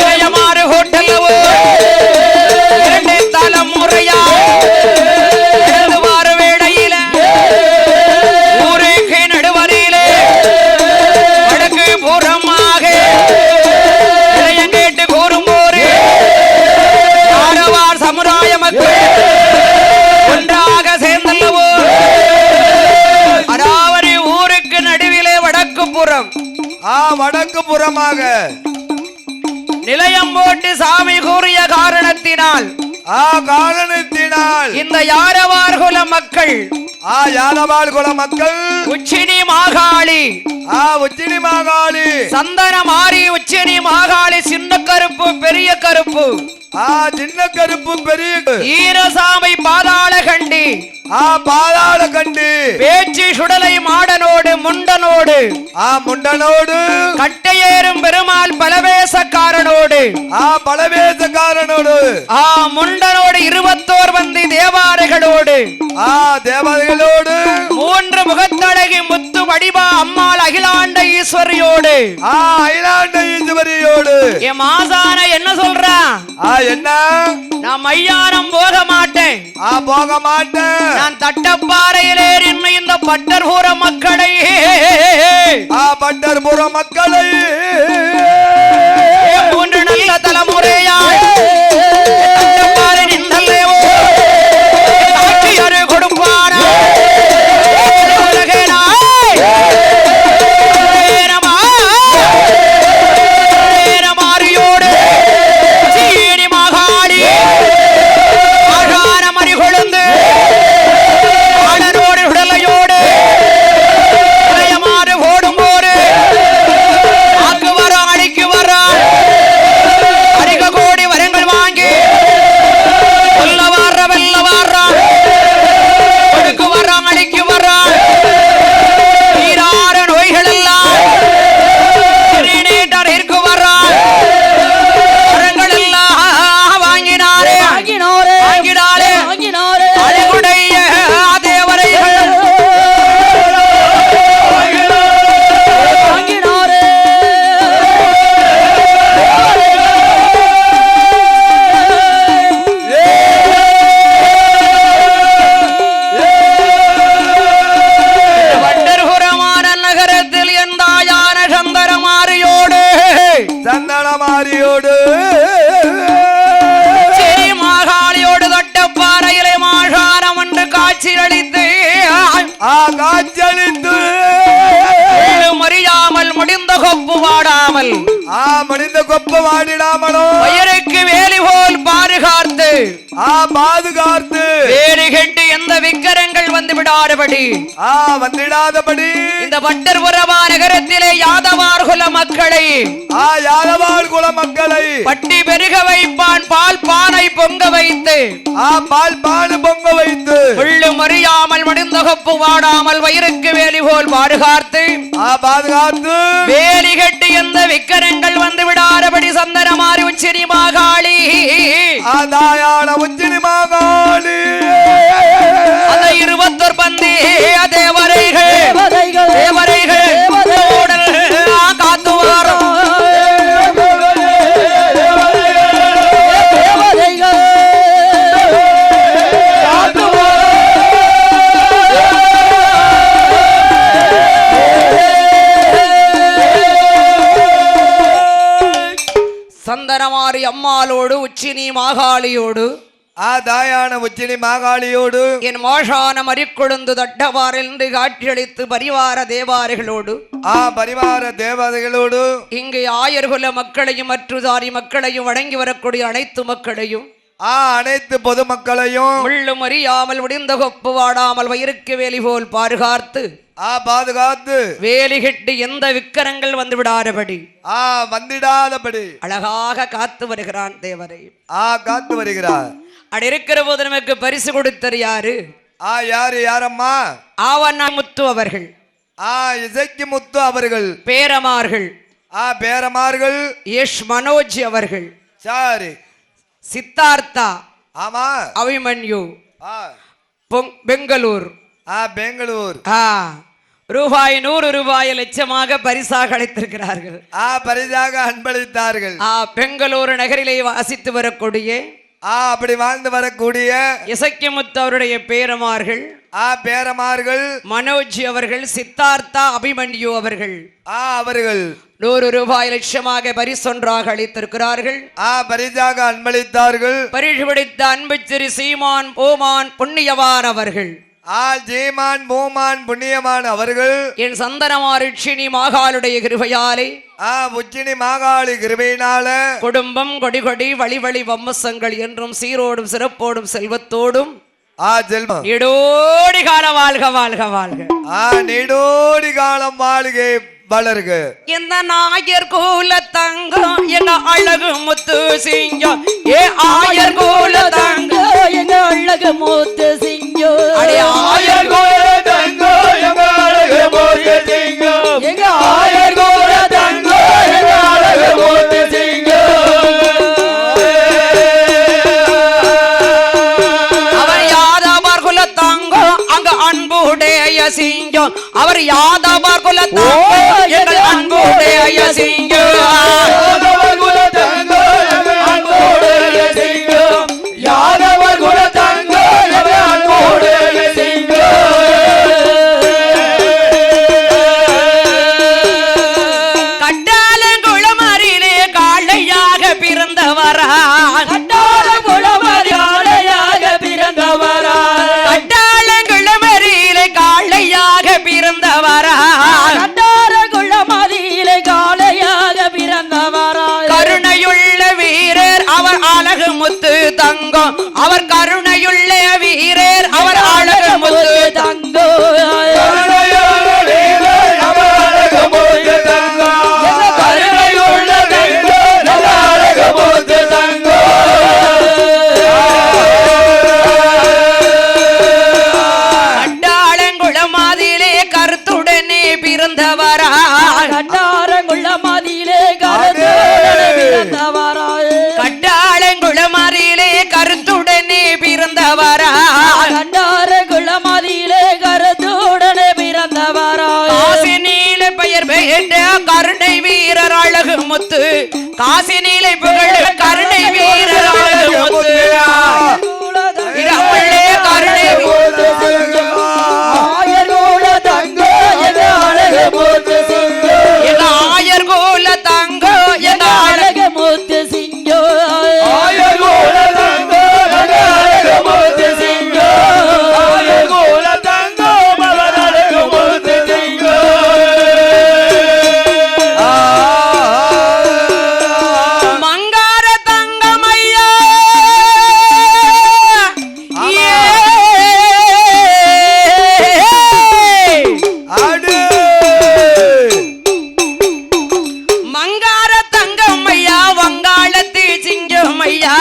இளையமாறு ஹோட்டல்லவோ இரண்டு தலைமுறையா வார வேடையில ஊருக்கு நடுவரிலே வடக்கு புறமாக இளையம் கேட்டு கூறும் போது ஆரவார் சமுதாய மக்கள் ஒன்றாக சேர்ந்தல்லவோ அதாவது ஊருக்கு நடுவிலே வடக்கு புறம் வடக்கு புறமாக நிலையம் போட்டு சாமி கூறிய காரணத்தினால் இந்த யாரவார் குல மக்கள் யாதவாள் குல மக்கள் உச்சினி மாகாளி உச்சினி மாகாளி சந்தன மாறி உச்சினி மாகாளி சின்ன கருப்பு பெரிய கருப்பு சின்ன கருப்பு பெரிய ஈரசாமை பாதாள கண்டி பாதாள கண்டு பேச்சு சுடலை மாடனோடு முண்டனோடு முண்டனோடு கட்டையேறும் பெருமாள் பலவேசக்காரனோடு பலவேசக்காரனோடு முண்டனோடு 21 வந்தி தேவாரைகளோடு தேவாரைகளோடு 3 முகத்தழகி முத்து வடிவா அம்மாள் அகிலாண்ட ஈஸ்வரியோடு அகிலாண்ட ஈஸ்வரியோடு என் மாசான என்ன சொல்றான் என்ன நான் மையானம் போக மாட்டேன் போக மாட்டேன் நான் தட்டப்பாறையிலே நின்று இந்த பட்டர்புர மக்களை பட்டர்புர மக்களை 3 நல்ல தலைமுறையாய் தட்டப்பாறை நின்றல்லேவோ காட்சியரு கொடுப்பாரா மாறியோடு சீனி மகாளி மறிகொழுந்து ஆடனோடு உடலையோடு மாறு ஓடும் போது ஆக்கு வரான் அடிக்கு வரான் அதிக கோடி வரங்கள் வாங்கி வெல்ல வார்றான் கொடுக்கு வரான் அடிக்கு வரான் ஈராறு நோய்கள் எல்லாம் இருக்கு வரான் வரங்கள் எல்லாம் வாங்கினாரே அழகுடைய தேவரைகள் வண்டர்புரமான நகரத்தில் எந்தாயான சந்தனமாரியோடு சரி மாகாளியோடு தட்டப்பாறையிலே மாகாணம் என்று காட்சியளித்து மறியாமல் முடிந்த கொப்பு வாடாமல் முடிந்த கொப்பு வாடிடாமலோ வயருக்கு வேலி போல் பாதுகாத்து வேறு கெட்டு எந்த விக்கிரங்கள் வந்து விடாதபடி இந்த பட்டர்புரமா நகரத்திலே யாதவார் குல மக்களை பட்டி பெருக வைப்பான் பால் பானை பொங்க வைத்து உள்ளு மறியாமல் முடிந்த கொப்பு வாடாமல் வயிறுக்கு வேலி போல் பாதுகாத்து வேலி கட்டி எந்த விக்கிரங்கள் வந்து விடாதபடி சந்தனமாரி உச்சினி மாகாளி அந்த 21 பந்தி தேவரைகள் காத்து வாரம் சந்தனமாரி அம்மாளோடு உச்சினி மாகாளியோடு தாயான உச்சினி மாகாளியோடு என் மோஷான மறிக்கொழுந்து தட்டவாரில் காட்சியளித்து பரிவார தேவாரிகளோடு பரிவார தேவதைகளோடு இங்கு ஆயர்குல மக்களையும் மற்ற சாரி மக்களையும் வணங்கி வரக்கூடிய அனைத்து மக்களையும் அனைத்து பொதுமக்களையும் உள்ளும் அறியாமல் முடிந்த கொப்பு வாடாமல் வயிறுக்கு வேலி போல் பாதுகாத்து வேலி கட்டி எந்த விக்கிரங்கள் வந்து விடாதபடி அழகாக காத்து வருகிறான் தேவரை காத்து வருகிறார். அடி இருக்கிற போது நமக்கு பரிசு கொடுத்தர் யாரு? யாரம்மா? ஆவண்ணா முத்து அவர்கள், இசைக்கு முத்து அவர்கள், பேரமார்கள், பேரமார்கள், யஷ் மனோஜ் அவர்கள், சாரி சித்தார்த்தா, ஆமா, அபிமன்யு, பெங்களூர், பெங்களூர் ரூபாய் 100 லட்சமாக பரிசாக அளித்திருக்கிறார்கள். பரிசாக அன்பளித்தார்கள். பெங்களூரு நகரிலே வாசித்து வரக்கூடிய அப்படி வாழ்ந்து வரக்கூடிய இசைக்குமுத்து அவருடைய பேரமார்கள், பேரமார்கள், மனோஜ் அவர்கள், சித்தார்த்தா, அபிமன்யு அவர்கள் அவர்கள் 100 லட்சமாக பரிசொன்றாக அளித்திருக்கிறார்கள். பரிசாக அன்பளித்தார்கள். பரிசு பிடித்த அன்பு சிறு சீமான் பூமான் புண்ணியவான் அவர்கள், ஜீமான் பூமான் புண்ணியமான் அவர்கள் என் சந்தனமாரிட்சினி மாகாளுடைய கிருபையாலே உச்சினி மாகாளி கிருபையினால குடும்பம் கொடி கொடி வழி வழி வம்சங்கள் என்றும் சீரோடும் சிறப்போடும் செல்வத்தோடும் செல்வம் நீடோடி காலம் வாழ்க வாழ்க வாழ்க நீடோடி காலம் வாழ்க வளருக. இந்த நாயர் கோல தங்கம் எங்க அழகு முத்து சிங்கம். ஏ ஆயர் கோல தங்கம் எங்க அழகு முத்து சிங்கம். அடே ஆயர் கோல தங்கம் எங்க அழகு முத்து சிங்கம். எங்க ஆயர் கோல தங்கம் எங்க அழகு முத்து சிங்கம். அவர் யாதவர் குல தங்கம் அங்க அன்புடைய சிங்கம். அவர் யாதவர் குல தங்கம் எங்கள் அன்புடைய சிங்கம். யாதவர் குல தங்கம் எங்க அன்புடைய சிங்கம். யாதவர் குல தங்கம் எங்க அன்புடைய சிங்கம். கட்டாலங்குளமரிலே காளையாக பிறந்தவரா. கட்டாலங்குளமரியாளையாக பிறந்தவரா. கட்டாலங்குளமரிலே காளையாக பிறந்தவரா. கட்டாரங்குளமதியிலே காளையாக பிறந்தவரா. கருணையுள்ள வீரர் அவர் அழகு முத்து தங்கம். அவர் கருணையுள்ள வீரர் அவர் அழகு முத்து தங்கோ. கட்டாளங்குளமதியிலே கருத்துடனே பிறந்தவரா. கட்டாரங்குளமதியிலே கருத்துடனே பிறந்தவரா. கட்டாளங்குளமதியிலே கருத்துடனே பிறந்தவரா. கட்டாரங்குளமதியிலே கருத்துடனே பிறந்தவரா. காசினில பெயர் பெயர்ந்த கருணை வீரர் அழகு முத்து. காசினிலை புகழ் கருணை வீரர் அழகு முத்து. இரவள்ளே கருணை ஆயர்கோல தங்கோ எங்க அழகு முத்து சிங்கம். எங்க ஆயர் கோல தங்கோ எங்க அழகு முத்து சிங்கம். ஆயர்கோல தங்கம் எங்க அழகு முத்து சிங்கம். ஆயர்கோல தங்கம் அவர் அழகு முத்து சிங்கம். மங்கார தங்கமையா. ஏ. ஆடு மங்கார தங்கமையா வங்காளத்து சிங்கமையா.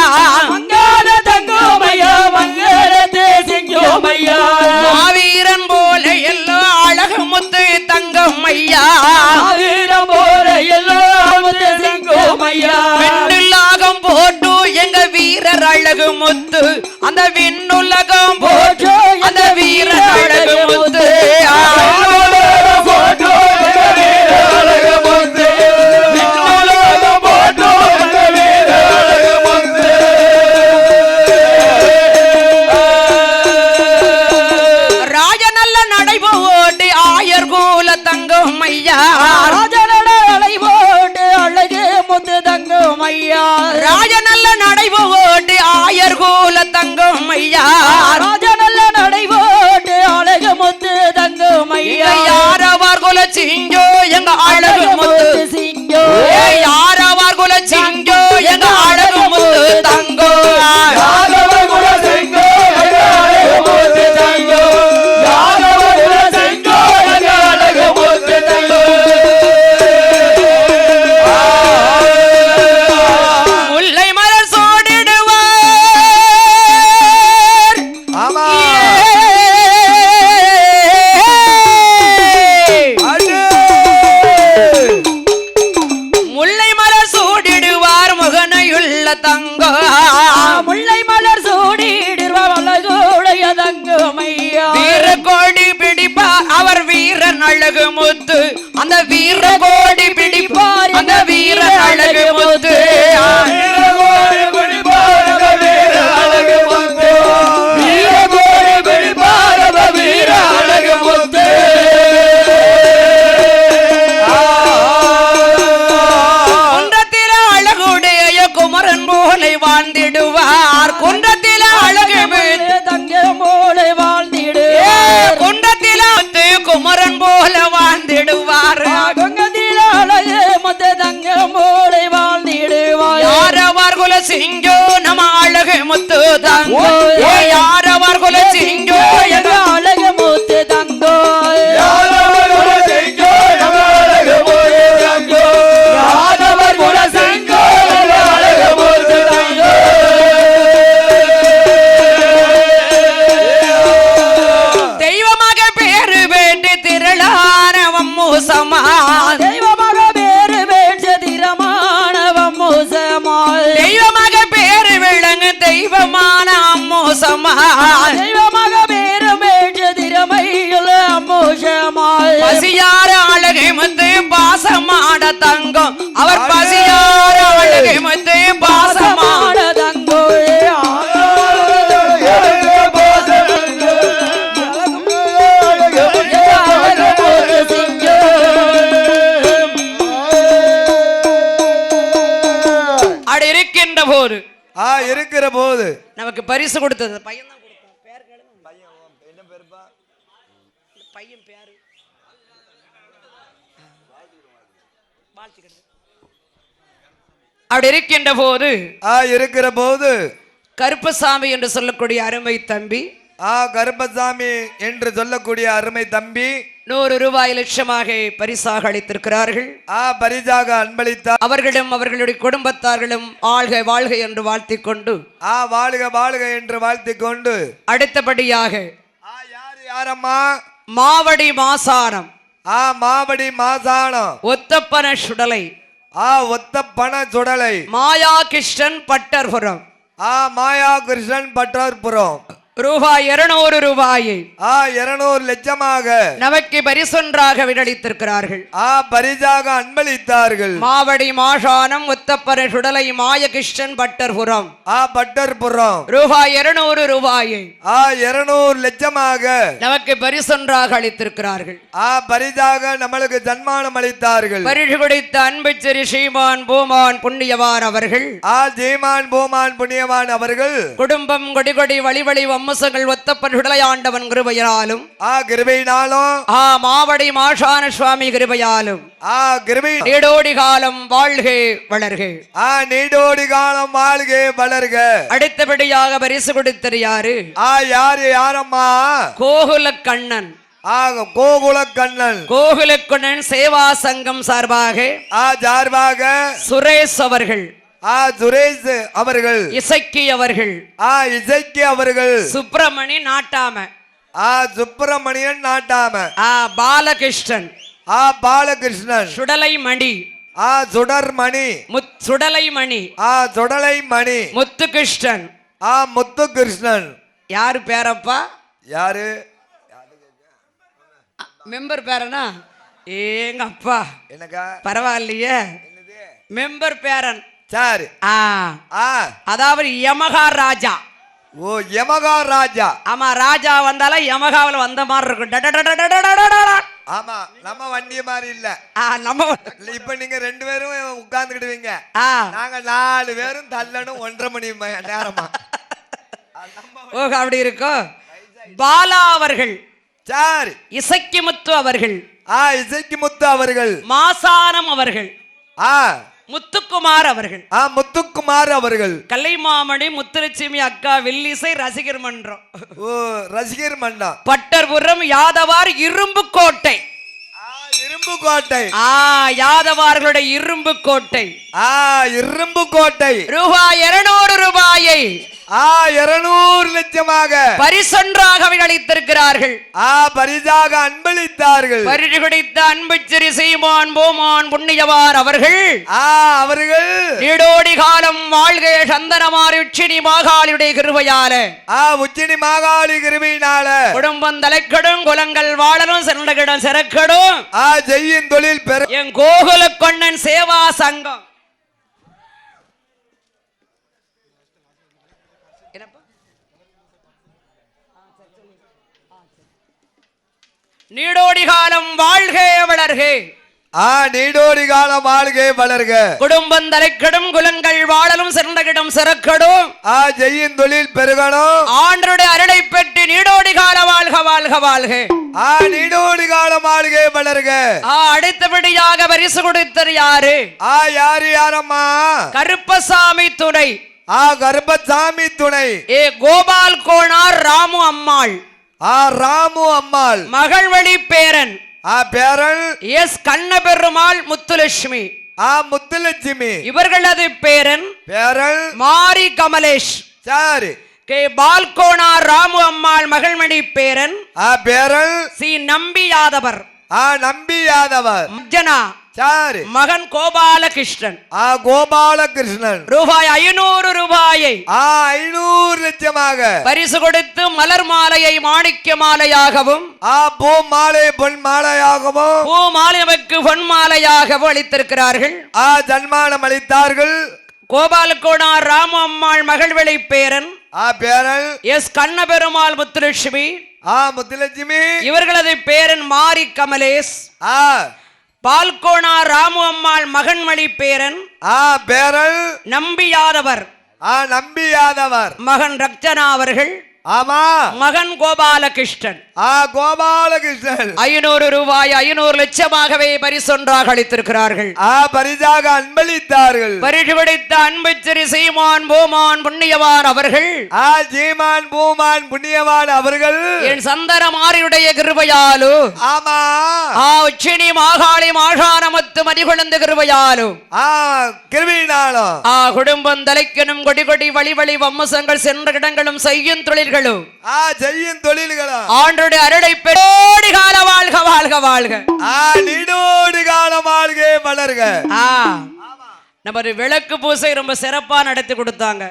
மங்கார தங்கோமையா மங்களத்து சிங்கோமையா. மாவீரன் போல எல்லோ அழகு முத்து தங்கமையா. வீரம் போல எல்லாம் முத்து சிங்கோமையா. விண்ணுலகம் போட்டு எங்க வீரர் அழகு முத்து. அந்த விண்ணுலகம் போட்டு அந்த வீரர் அழகு முத்து. போட்டோ எங்க வீரர் அழகு முத்து. விண்ணுலகம் போட்டோ எங்க வீரர் அழகு முத்து. ராஜநல்ல நடைபோட்டு ஆயர் கோல தங்கமையா. ராஜனட அலை போட்டு அழகு முத்து தங்கோமையா. ராஜநல்ல நடைபோட்டு ஆயர் கோல தங்கமையா. ராஜனல்ல நடை போட்டு அழகு முத்து தங்கோமையா. யாரவர் குல சிங்கோ எங்க அழகு முத்து. சிங்கோ. யாரவர் குல சிங்கோ எங்க அழகு முத்து தங்கோ. யாதவர் குல சிங்கம் எங்க அழகு முத்து தங்கம். யாதவர் குல சிங்கம் எங்க அழகு முத்து தங்கம். முல்லை மலர் சோடிடுவார். ஆமா ஆடு முல்லை மலர் சூடிடுவார் முகனையுள்ள தங்கோ. முல்லை மலர் சூடிடுவா அழகுடைய தங்கோமையா. வீர கோடி பிடிப்பார் அவர் வீரன் அழகு முத்து. அந்த வீர கோடி பிடிப்பார் அந்த வீரன் அழகு முத்து. வீரகோடி பிடிப்பாரத வீர அழகு முத்து. வீரகோடி பிடிப்பாரத வீர அழகு முத்து. குன்றத்தில அழகுடைய குமரன் போலை வாழ்ந்திடுவார். குன்றத்தில அழகு தங்க மோளை வாழ்ந்திடு. குன்றத்தில குமரன் போல வாழ்ந்திடுவார். கொங்கதில அழகு முத்து தங்க மோளை வாழ்ந்திடுவார். யாரவர் குல சிங்கோ நம்ம அழகு முத்து தங்கோ. யாரவர் குல சிங்கோ எங்க அழகு முத்து தங்கோ. யாதவர் குல சிங்கம் எங்க அழகு பாசமா தெய்வமாக பேரமேற்ற திறமைகள் அம்மோஷமாய் பசியார அழகை முத்து பாசமாட தங்கம் அவர் பசியார அழகை முத்து பாசமாட தங்கோயே அப்படி இருக்கின்ற போது இருக்கிற போது நமக்கு பரிசு கொடுத்தது பையன் தான் கொடுத்தான். பேர் கேளுங்க. என்ன பேருப்பா? பையன் பேரு அப்படி இருக்கின்ற போது இருக்கிற போது கருப்பசாமி என்று சொல்லக்கூடிய அருமை தம்பி கருப்பசாமி என்று சொல்லக்கூடிய அருமை தம்பி 100 ரூபாய் லட்சமாக பரிசாக அளித்திருக்கிறார்கள். பரிசாக அன்பளித்தார். அவர்களும் அவர்களுடைய குடும்பத்தார்களும் ஆள்க வாழ்க என்று வாழ்த்திக் கொண்டு வாழ்க வாழ்க என்று வாழ்த்திக் கொண்டு அடுத்தபடியாக யாரம்மா? மாவடி மாசானம் மாவடி மாசானம் ஒத்தப்பன சுடலை ஒத்தப்பன சுடலை மாயா கிருஷ்ணன் பட்டர்புரம் மாயா கிருஷ்ணன் பட்டர்புரம் ரூபாய் 200 ரூபாயை 200 லட்சமாக நமக்கு பரிசொன்றாக விடளித்திருக்கிறார்கள். பரிசாக அன்பளித்தார்கள். மாவடி மாசானம் ஒத்தப்பன சுடலை மாயகிருஷ்ணன் பட்டர்புரம் பட்டர்புரம் ரூபாய் 200 ரூபாயை 200 லட்சமாக நமக்கு பரிசொன்றாக அளித்திருக்கிறார்கள். பரிசாக நம்மளுக்கு சன்மானம் அளித்தார்கள். பரிசு கொடுத்த அன்பு சிறு சீமான் பூமான் புண்ணியவான் அவர்கள் ஜெய்மான் பூமான் புண்ணியவான் அவர்கள் குடும்பம் கொடிகொடி வழிவழி வம்சங்கள் ஒத்தப்பன் ஆண்டவன் கிருபையாலும் கிருபையினாலும் மாவடி மாசான சுவாமி கிருபையாலும் கிருபை நீடோடி காலம் வாழ்க வளர்க நீடோடி காலம் வாழ்க வளர்க. அடுத்தபடியாக பரிசு கொடுத்தது யாரு? யாரம்மா? கோகுல கண்ணன் கோகுல கண்ணன் கோகுல கண்ணன் சேவா சங்கம் சார்பாக சுரேஷ் அவர்கள் சுரேஷ் அவர்கள் இசக்கி அவர்கள் இசக்கி அவர்கள் சுப்பிரமணி நாட்டாம சுப்பிரமணியன் நாட்டாம பாலகிருஷ்ணன் பாலகிருஷ்ணன் சுடலை மணி சுடர்மணி சுடலை மணி சுடலை மணி முத்துகிருஷ்ணன் முத்துகிருஷ்ணன். யாரு பேரப்பா? யாரு மெம்பர் பேரனா? ஏங்க அப்பா என்னக்கா பரவாயில்லையே மெம்பர் பேரன். சரி அதாவது யமகா ராஜா. யமகா ராஜா. ஆமா ராஜா வந்தால யமகாவில் வந்த மாதிரி இருக்கும். ஆமா நம்ம வண்டிய மாதிரி இல்ல. நம்ம இப்ப நீங்க 2 பேரும் உட்கார்ந்துக்கிடுவீங்க. நாங்க 4 பேரும் தள்ளணும் 1.5 மணி நேரமா. அப்படி இருக்கும். பாலா அவர்கள் சரி இசக்கி முத்து அவர்கள் இசக்கி முத்து அவர்கள் மாசானம் அவர்கள் முத்துக்குமார் அவர்கள் முத்துக்குமார் அவர்கள் கலைமாமணி முத்துலட்சுமி அக்கா வில்லிசை ரசிகர் மன்றம் ரசிகர் மன்றம் பட்டர்புரம் யாதவார் இரும்பு கோட்டை இரும்பு கோட்டை யாதவார்களுடைய இரும்பு கோட்டை இரும்பு கோட்டை ரூபாய் 200 ரூபாயை 200 லட்சமாக பரிசொன்றாக அளித்திருக்கிறார்கள். பரிசாக அன்பளித்தார்கள். பரிசு கொடுத்த அன்பு சிறு சீமான் பூமான் புண்ணியவான் அவர்கள் நீடோடி காலம் வாழ்க சந்தனமாரி உச்சினி மாகாளியுடைய கிருபையால உச்சினி மாகாளி கிருபையினால குடும்பம் தலைக்கடும் குலங்கள் வாழணும் சிறந்தகிடம் சிறக்கடும் செய்யும் தொழில் பெற என் கோகுல கொண்ணன் சேவா சங்கம் நீடோடி காலம் வாழ்க வளர்க நீடோடி காலம் வாழ்க வளர்க. குடும்பம் தலைக்கடும் குலங்கள் வாழலும் சிறந்தகிடம் சிறக்கடும் செய்யும் தொழில் பெருகணும் ஆண்டருடைய அருளை பெற்று நீடோடி கால வாழ்க வாழ்க வாழ்க நீடோடி காலம் வாழ்க வளர்க. அடுத்தபடியாக பரிசு கொடுத்தது யாரு? யாரம்மா? கருப்பசாமி துணை கருப்பசாமி துணை கோபால் கோனார் ராமு அம்மாள் ராமு அம்மாள் மகள் வழி பேரன் பேரன் எஸ் கண்ணபெருமாள் முத்துலட்சுமி முத்துலட்சுமி இவர்களது பேரன் மாரி கமலேஷ். சரி பால்கோனார் ராமு அம்மாள் மகள்மணி பேரன் பேரன் சி நம்பி யாதவர் நம்பி யாதவர் மஜ்ஜனா சரி. மகன் கோபாலகிருஷ்ணன் கோபாலகிருஷ்ணன் ரூபாய் 500 ரூபாயை 500 லட்சமாக பரிசு கொடுத்து மலர் மாலையை மாணிக்க மாலையாகவும் பூ மாலை பொன் மாலையாகவும் பூ மாலை நமக்கு பொன் மாலையாகவும் அளித்திருக்கிறார்கள். சன்மானம் அளித்தார்கள். கோபாலகோடார் ராமு அம்மாள் மகள்விளை பேரன் பேரன் எஸ் கண்ணபெருமாள் முத்துலட்சுமி முத்துலட்சுமி இவர்களது பேரன் மாரி கமலேஷ் பால்கோணார் ராமு அம்மாள் மகன்மணி பேரன் பேரன் நம்பியாதவர் நம்பியாதவர் மகன் ரக்ஷனா அவர்கள். ஆமா மகன் கோபாலகிருஷ்ணன் கோபாலகிருஷ்ணன் 500 ரூபாய் 500 லட்சமாகவே பரிசொன்றாக அளித்திருக்கிறார்கள். பரிசாக அன்பளித்தார்கள். பரிசு கொடுத்த அன்பு திரு சீமான் பூமான் புண்ணியவான் அவர்கள் சீமான் பூமான் புண்ணியவான் அவர்கள் என் சந்தன மாரியுடைய கிருபையாலு ஆமா உச்சினி மாகாளி மாஷானமத்து மதிகுழந்து கிருபையாலு கிருபினாலும் குடும்பம் தலைக்கணும் கொடி கொடி வழி வழி வம்மசங்கள் சென்ற இடங்களும் செய்யும் தொழில்களும் செய்யும் தொழில்களும் ஆண்டோடு அருளை பெரோடி கால வாழ்க வாழ்க வாழ்க நீடோடி கால வாழ்க வளர்க. நம்ம விளக்கு பூசை ரொம்ப சிறப்பா நடத்தி கொடுத்தாங்க.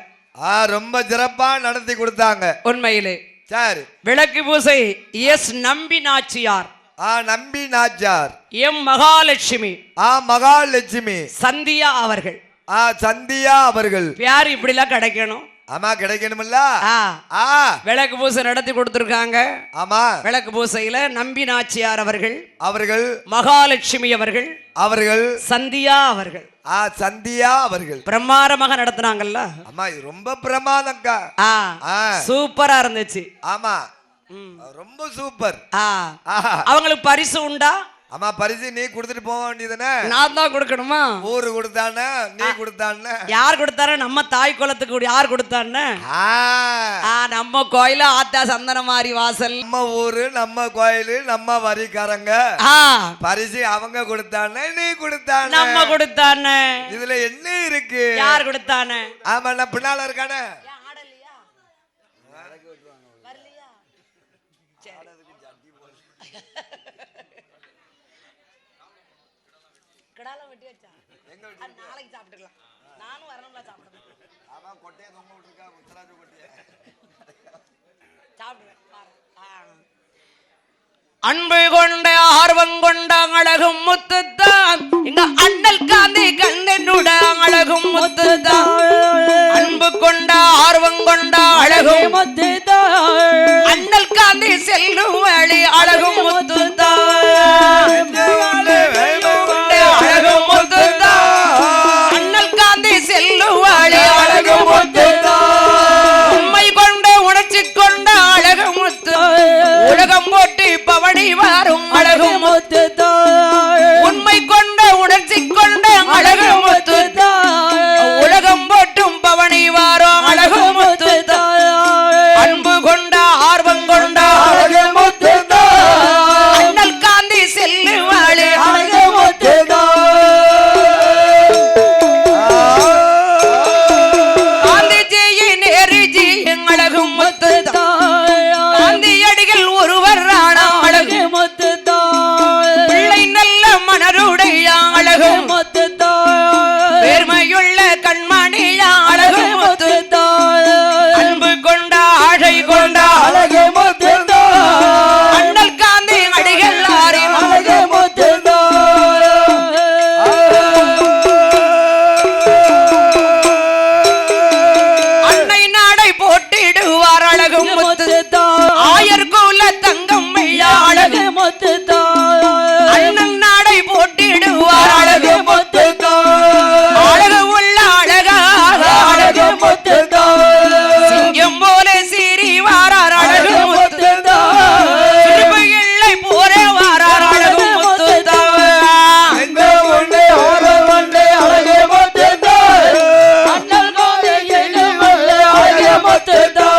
ரொம்ப சிறப்பா நடத்தி கொடுத்தாங்க உண்மையிலே. சரி. விளக்கு பூசை எஸ் நம்பி நாச்சியார் நம்பி நாச்சியார் எம் மகாலட்சுமி மகாலட்சுமி சந்தியா அவர்கள் சந்தியா அவர்கள் யார் இப்படி எல்லாம் கிடைக்கணும். ஆமா கிடைக்கணும்ல. விளக்கு பூசை நடத்தி கொடுத்திருக்காங்க. ஆமா விளக்கு பூசையில நம்பி நாச்சியார் அவர்கள் அவர்கள் மகாலட்சுமி அவர்கள் அவர்கள் சந்தியா அவர்கள் சந்தியா அவர்கள் பிரமாதமாக நடத்தினாங்கல்ல. ஆமா ரொம்ப பிரமாதம்க்கா. சூப்பரா இருந்துச்சு. ஆமா ரொம்ப சூப்பர். அவங்களுக்கு பரிசு உண்டா? ஆமா பரிசு நீ கொடுத்துட்டு போக வேண்டியதுனே. நான் தான் கொடுக்கணுமா? ஊரு கொடுத்தானே நீ கொடுத்தானே. யார் கொடுத்தாரு? நம்ம தாய் குலத்துக்கு யார் கொடுத்தானே? நம்ம கோயில ஆத்தா சந்தன மாரி வாசல் நம்ம ஊரு நம்ம கோயிலு நம்ம வரிக்காரங்க பரிசு அவங்க கொடுத்தானே நீ கொடுத்தானே நம்ம கொடுத்தானே. இதுல என்ன இருக்கு? யார் கொடுத்தானே? ஆமா நான் பின்னால இருக்கானே. நாளைக்கு சாப்பிட்டுக்கலாம். நானும் வரணும்ல சாப்பிடுறேன். அன்பு கொண்ட ஆர்வம் கொண்ட அழகும் முத்துத்தான் எங்க அண்ணல் காந்தி கண்ணனுட அழகும் முத்துத்தான். அன்பு கொண்ட ஆர்வம் கொண்ட அழகும் முத்துத்தான் அண்ணல் காந்தி செல்லும் வழி அழகும் முத்துத்தான். அழகும் முத்துத்தான் அண்ணல் காந்தி செல்லும் வழி அழகும் முத்துத்தான். உண்மை கொண்ட உணர்ச்சி கொண்ட அழகு முத்து உலகம் போட்டி பவனி வரும் அழகு முத்துத்தான். உண்மை கொண்ட உணர்ச்சி கொண்ட அழகு முத்துத்தான் உலகம் போட்டும் பவனி வரும் அழகு முத்துத்தான். அன்பு கொண்ட ஆர்வம் கொண்ட அழகு முத்துத்தான் அண்ணல் காந்தி செல்லு வழி அழகு முத்துத்தான். காந்திஜியின் எரிஜியின் அழகு முத்துத்தான் காந்தியடிகள் ஒருவர் அழகு முத்துத்தான். பிள்ளை நல்ல மனருடைய அழகு முத்துத்தான் பெருமையுள்ள கண்மணிய அழகு முத்துத்தான். அன்பு கொண்ட ஆசை கொண்ட அழகு முத்துத்தான் அண்ணல் காந்தி அடிகள் அழகு முத்துத்தான். அன்னை நாடை போட்டிடுவார் அழகு முத்துத்தான் ஆயர் கோல தங்கம் அழகு முத்துத்தான். அண்ணன் நாடை போட்டிடுவார் அழகு முத்துத்தான் அழகு உள்ள அழகாக அழகு முத்துத்தான். சிங்கம் போல சீறி வாரார் அழகு முத்துத்தான் திருப்பு இல்லை போரே வாரார் அழகு முத்துத்தான். அழகு முத்துத்தான் அண்ணல் கோதை அழகு முத்துத்தான்.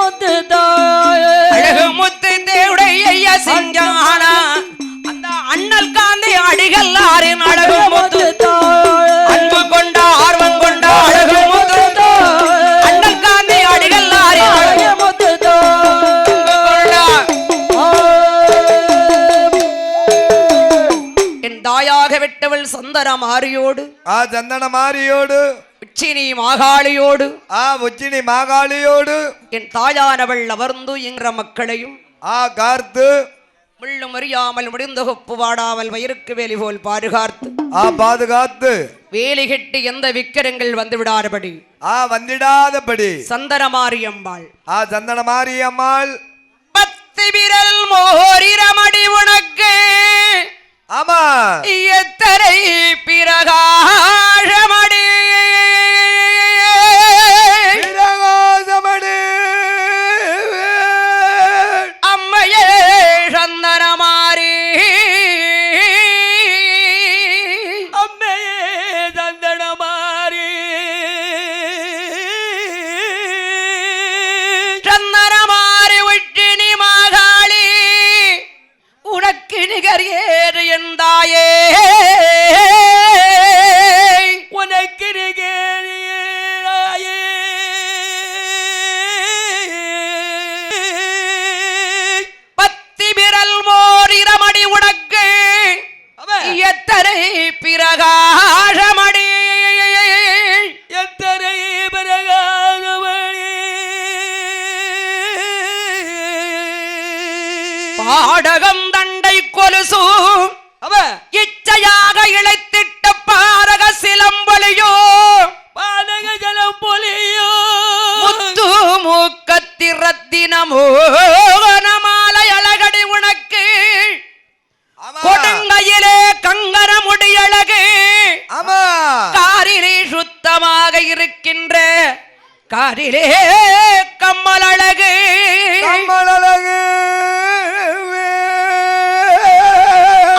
முத்து தாயே அழகு முத்து தேவுடைய சிங்கான அந்த அண்ணல் காந்தி அடிகள் ஆறின் அழகு முத்து அன்பு கொண்ட ஆர்வம் கொண்ட அழகு முத்து அண்ணல் காந்தி அடிகள் ஆறின் அழகு முத்து என் தாயாக விட்டவள் சந்தன மாரியோடு சந்தன மாரியோடு உச்சினி மாகாளியோடு உச்சினி மாகாளியோடு என் தாயானவள் அமர்ந்து என்ற மக்களையும் கார்த்து முள்ளும் அறியாமல் முடிந்த கொப்பு வாடாமல் வயிறுக்கு வேலி போல் பாதுகாத்து பாதுகாத்து வேலி கட்டி எந்த விக்கிரங்கள் வந்து விடாதபடி வந்திடாதபடி சந்தன மாரியம்மாள் சந்தன மாரியம்மாள் 10 விரல் மோரிரமடி உனக்கு ஆமா எத்தனை பிரகாசமடி பிரகாசமடி அம்மையே சந்தன மாரி அம்மையே சந்தன மாரி சந்தன மாரி உச்சினி மாகாளி உனக்கு நிகர் ஏறு எந்தாயே உனக்கு நிகர் மோரிரமடி உனக்கு எத்தனை பிரகாசமடி எத்தனை பிரகாசமடி பாடகம் தண்டை கொலுசு இச்சையாக இழைத்திட்ட பாரக சிலம்பொலியோ பாதக ஜலம் பொலியோ முத்து மூக்கத்திரத்தினமோ மாலை அழகடி உனக்கு கொடுங்கையிலே கங்கர முடியழகு ஆமா காரிலே சுத்தமாக இருக்கின்ற காரிலே கம்மல் அழகு கம்மலழகு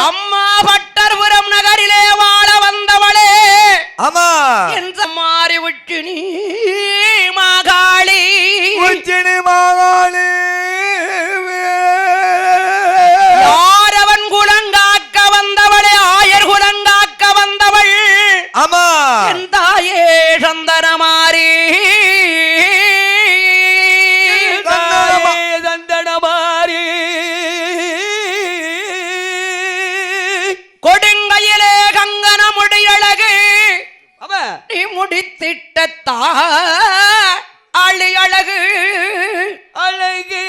அம்மா பட்டர்புரம் நகரிலே வாழ வந்தவளே ஆமா என்ற மாறி விட்டு நீ மாகாளி உச்சினி மாகாளி யாரவன் குலங்காக்க வந்தவளே ஆயர் குலங்காக்க வந்தவள் ஆமா என் தாயே சந்தன மாறி சந்தன மாரி கொடுங்கையிலே கங்கன முடியழகு நீ முடித்திட்ட ஆளி அழகு அழகு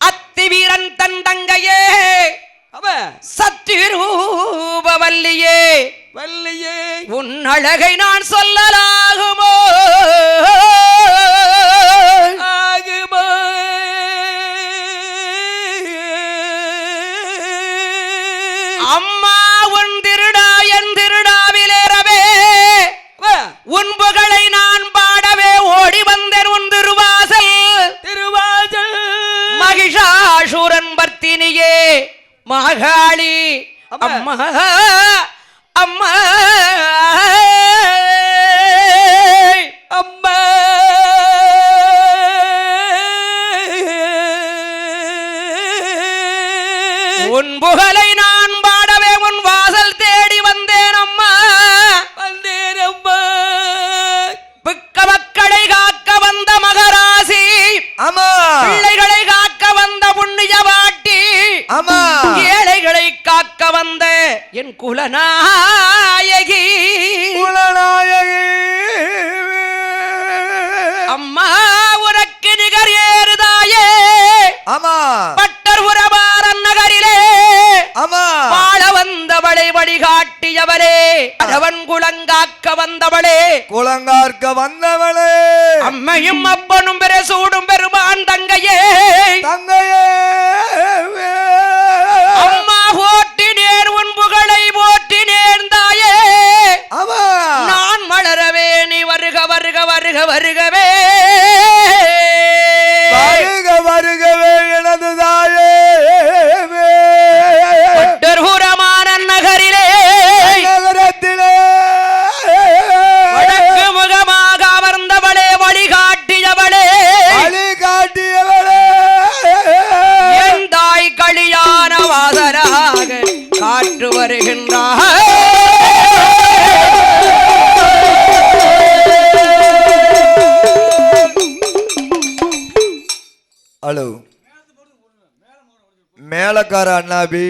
அத்திவீரன் தன் தங்கையே சத்திரூபவல்லியே வல்லியே உன் அழகை நான் சொல்லலாகுமோ ஆகுமா அம்மா உன் திருடா என் திருடாவிலேறவே உன் புகழை நான் பாடவே ஓடி வந்தேன் உன் திருவாசல் திருவாசல் மகிஷாசூரன் பர்த்தினியே மாகாளி அம்மா அம்மா அம்மா உன் புகழை நான் பாடவே உன் வாசல் தேடி வந்தேன் அம்மா வந்தேரம்மா பிக்க மக்களை காக்க வந்த மகராசி ஆமா பிள்ளைகளை காக்க வந்த புண்ணிய வாட்டி ஆமா ஏழைகளை காக்க வந்த என் குலநாயகி குலநாயகி அம்மா உனக்கு நிகர் ஏறுதாயே ஆமா பட்டர் உறவாரன் நகரிலே ஆமா வாழ வந்தவளை வழிகாட்டியவளே அவன் குலங்காக்க வந்தவளே குலங்கார்க்க வந்தவளே அம்மையும் அப்பனும் பெற சூடும் பெருமான் தங்கையே தங்கையே அம்மா போற்றினேன் உன் புகழை போற்றினேன் தாயே ஆமா நான் மலரவே நீ வருக வருக வருக வருகவே வருக வருகவே எனது தாயே பட்டர்புரமான நகரிலே நகரத்திலே வடக்கு முகமாக அமர்ந்தவளே வழிகாட்டியவளே ஹலோ மேலக்கார அண்ணாபி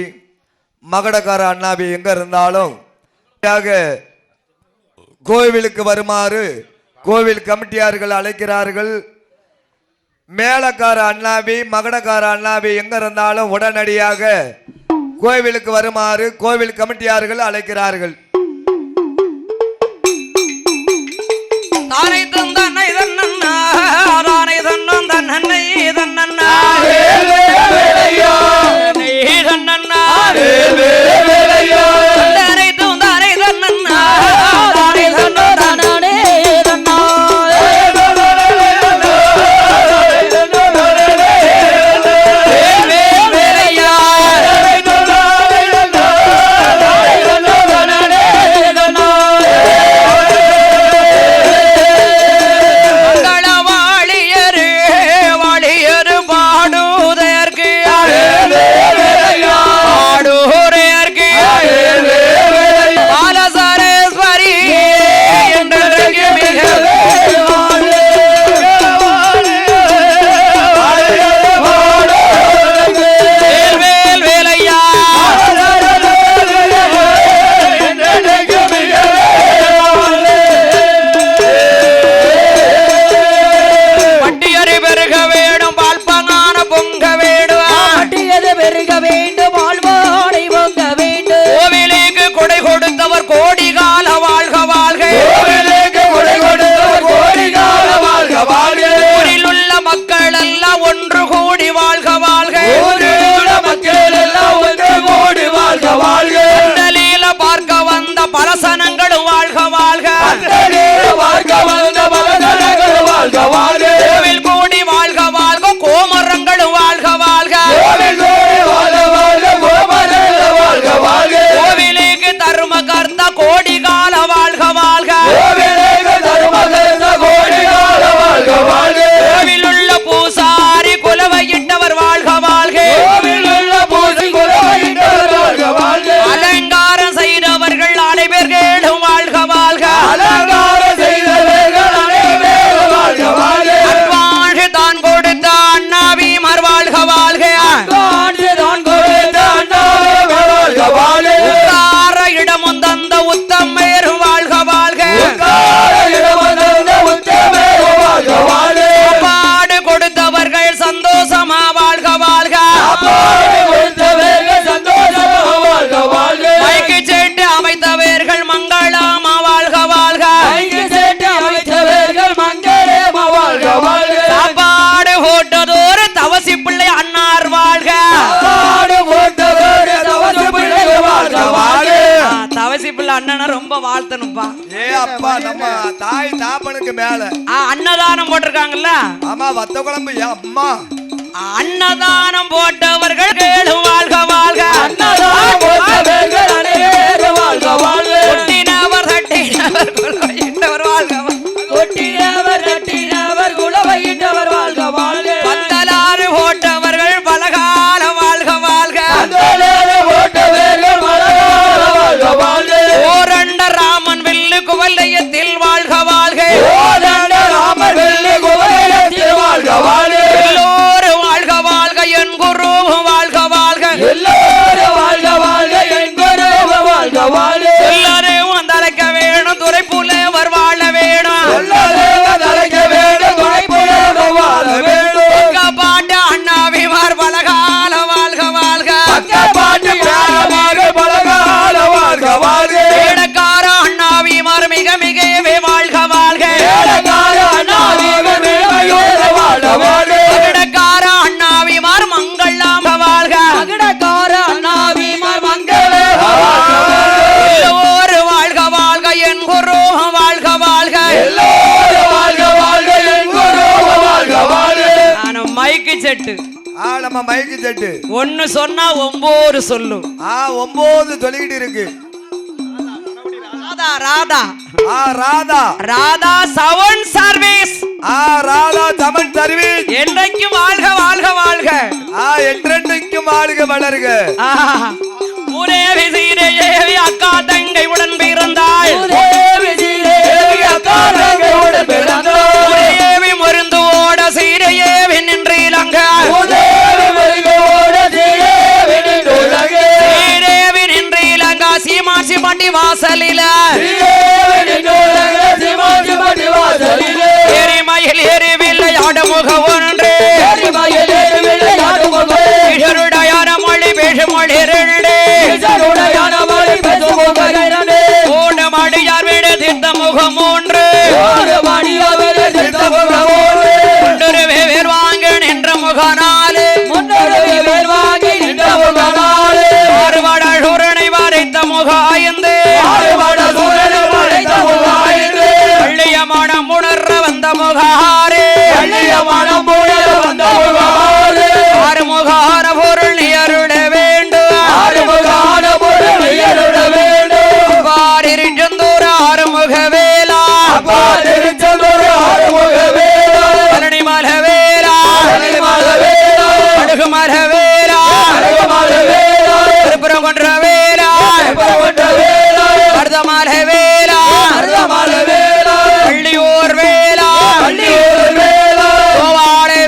மகடக்கார அண்ணாபி எங்க இருந்தாலும் கோவிலுக்கு வருமாறு கோவில் கமிட்டியார்கள் அழைக்கிறார்கள். மேலக்கார அண்ணாபி மகடக்கார அண்ணாபி எங்க இருந்தாலும் உடனடியாக கோவிலுக்கு வருமாறு கோவில் கமிட்டியார்கள் அழைக்கிறார்கள். தானை தந்தனை தன்னன்னா தானை தன்னன் தன்னனை தன்னன்னா வேலையா நீ தன்னன்னா வேலையா தானை தந்தனை தன்னன்னா தானை தன்னன் தன்னனே தன்னா வேலையா பலசனங்களும் வாழ்க வாழ்க கோவில் கூடி வாழ்க வாழ்க கோமரங்களும் வாழ்க வாழ்க கோவிலுக்கு தர்ம கர்த்த கோடி கால வாழ்க வாழ்க கோவில் உள்ள பூசாரி குலவையிட்டவர் வாழ்க வாழ்க அலங்காரம் செய்தவர்கள் அனைவர்களும் வாழ்க வாழ்க அன்பாழ்க தான் கொடுத்த அண்ணாவிமார் வாழ்க வாழ்க உத்தார இடமும் தந்த உத்தமேரும் வாழ்க வாழ்க பாடு கொடுத்தவர்கள் சந்தோஷமா வாழ்க வாழ்க மைக்கு சேட்டு அமைத்தவர்கள் மங்களமா வாழ்க வாழ்க சாப்பாடு போட்டதோரு தவசி பிள்ளை அன்னார் வாழ்க தவசி பிள்ளை அண்ணனை ரொம்ப வாழ்த்தணும்பா. ஏ அப்பா நம்ம தாய் தாப்பனுக்கு மேல அன்னதானம் போட்டிருக்காங்கல்ல. ஆமா வத்த குழம்பு அம்மா அன்னதானம் போட்டவர்கள் கேளு வாழ்க வாழ்க கொட்டினவர் தட்டினவர் குலவையிட்டவர் வாழ்க வாழ்க பந்தலாறு போட்டவர்கள் பலகால வாழ்க வாழ்க ஓரண்ட ராமன் வில்லு குவல்லையத்தில் வாழ்க வாழ்க எல்லோரும் வாழ்க வாழ்க என் குரு வாழ்க வாழ்க எல்லாரும் வந்தழைக்க வேணும் துறை புலவர் வாழ வேணும் பாட்டு அண்ணாவிமார் பலகால வாழ்க வாழ்க வேடக்கார அண்ணாவிமார் மிக மிகவே வாழ்க வாழ்க வேடக்கார அண்ணாவிமார் மங்களாம் வாழ்க எல்லோரும் வாழ்க வாழ்க என் குரு வாழ்க வாழ்க நானும் மைக்கு செட்டு நம்ம மைக்கு செட்டு ஒன்னு சொன்னா 9 சொல்லும் 9 சொல்லிக்கிட்டு இருக்கு. ராதா ராதா சவன் சர்வீஸ் ராதா சமன் சர்வீஸ் என்றைக்கும் வாழ்க வாழ்க வாழ்க என்றென்றைக்கும் வாழ்க வளர்க. மூதேவி சீதையேவி அக்கா தங்கை உடன் பிறந்தாள் மூதேவி மருந்து ஓட சீதையேவி நின்றீலங்க விளங்க பூதேவி மருகோட ஸ்ரீதேவி நின்றுலகு ஸ்ரீதேவி நின்று இலங்கா சீமாசி பண்டி வாசலில ஸ்ரீதேவி நின்றுலகு சீமாசி பண்டி வாசலிலே எரிமயில் எரிவில்லை ஆடுமுக ஒன்று எரிமயில் எரிவில்லை ஆடுமுக ஈசருடையான மொழி பேசும் மொழி இரண்டு ஈசருடையான மொழி பேசும் முக இரண்டு மூன்று மடியார் வீடு தீர்த்த முகம் மூன்று ஒரு மணியார் வீடு தீர்த்த முகம் மூன்று முன்னொரு வேர் வாங்க நின்ற முகநாலு முன்னொரு வேர் வாங்கி நின்ற முகநாலு ஆறுபட சூரனை வரைத்த முக ஐந்து ஆறுபட சூரனை வரைத்த முக ஐந்து பள்ளிய மனம் உணர்ற வந்த முக ஆறு பள்ளிய மனம் உணர வந்த முக ஆறு ஆறுமுகான பொருள் நீ அருள வேண்டும் ஆறுமுகான பொருள் நீ அருள வேண்டும் பாரிருச்செந்தூர் ஆறுமுக வேலா திருச்செந்தூர் ஆறுமுக வேலா பழனிமல வேலா பழனிமல வேலா அழகுமல வேலா அழகுமல வேலா திருப்புறம் கொன்ற வேலா கொண்ட வேலா மருதமல வேலா மருதமல வேலா பள்ளியூர் வேலா பள்ளியூர் வேலா கோவாளை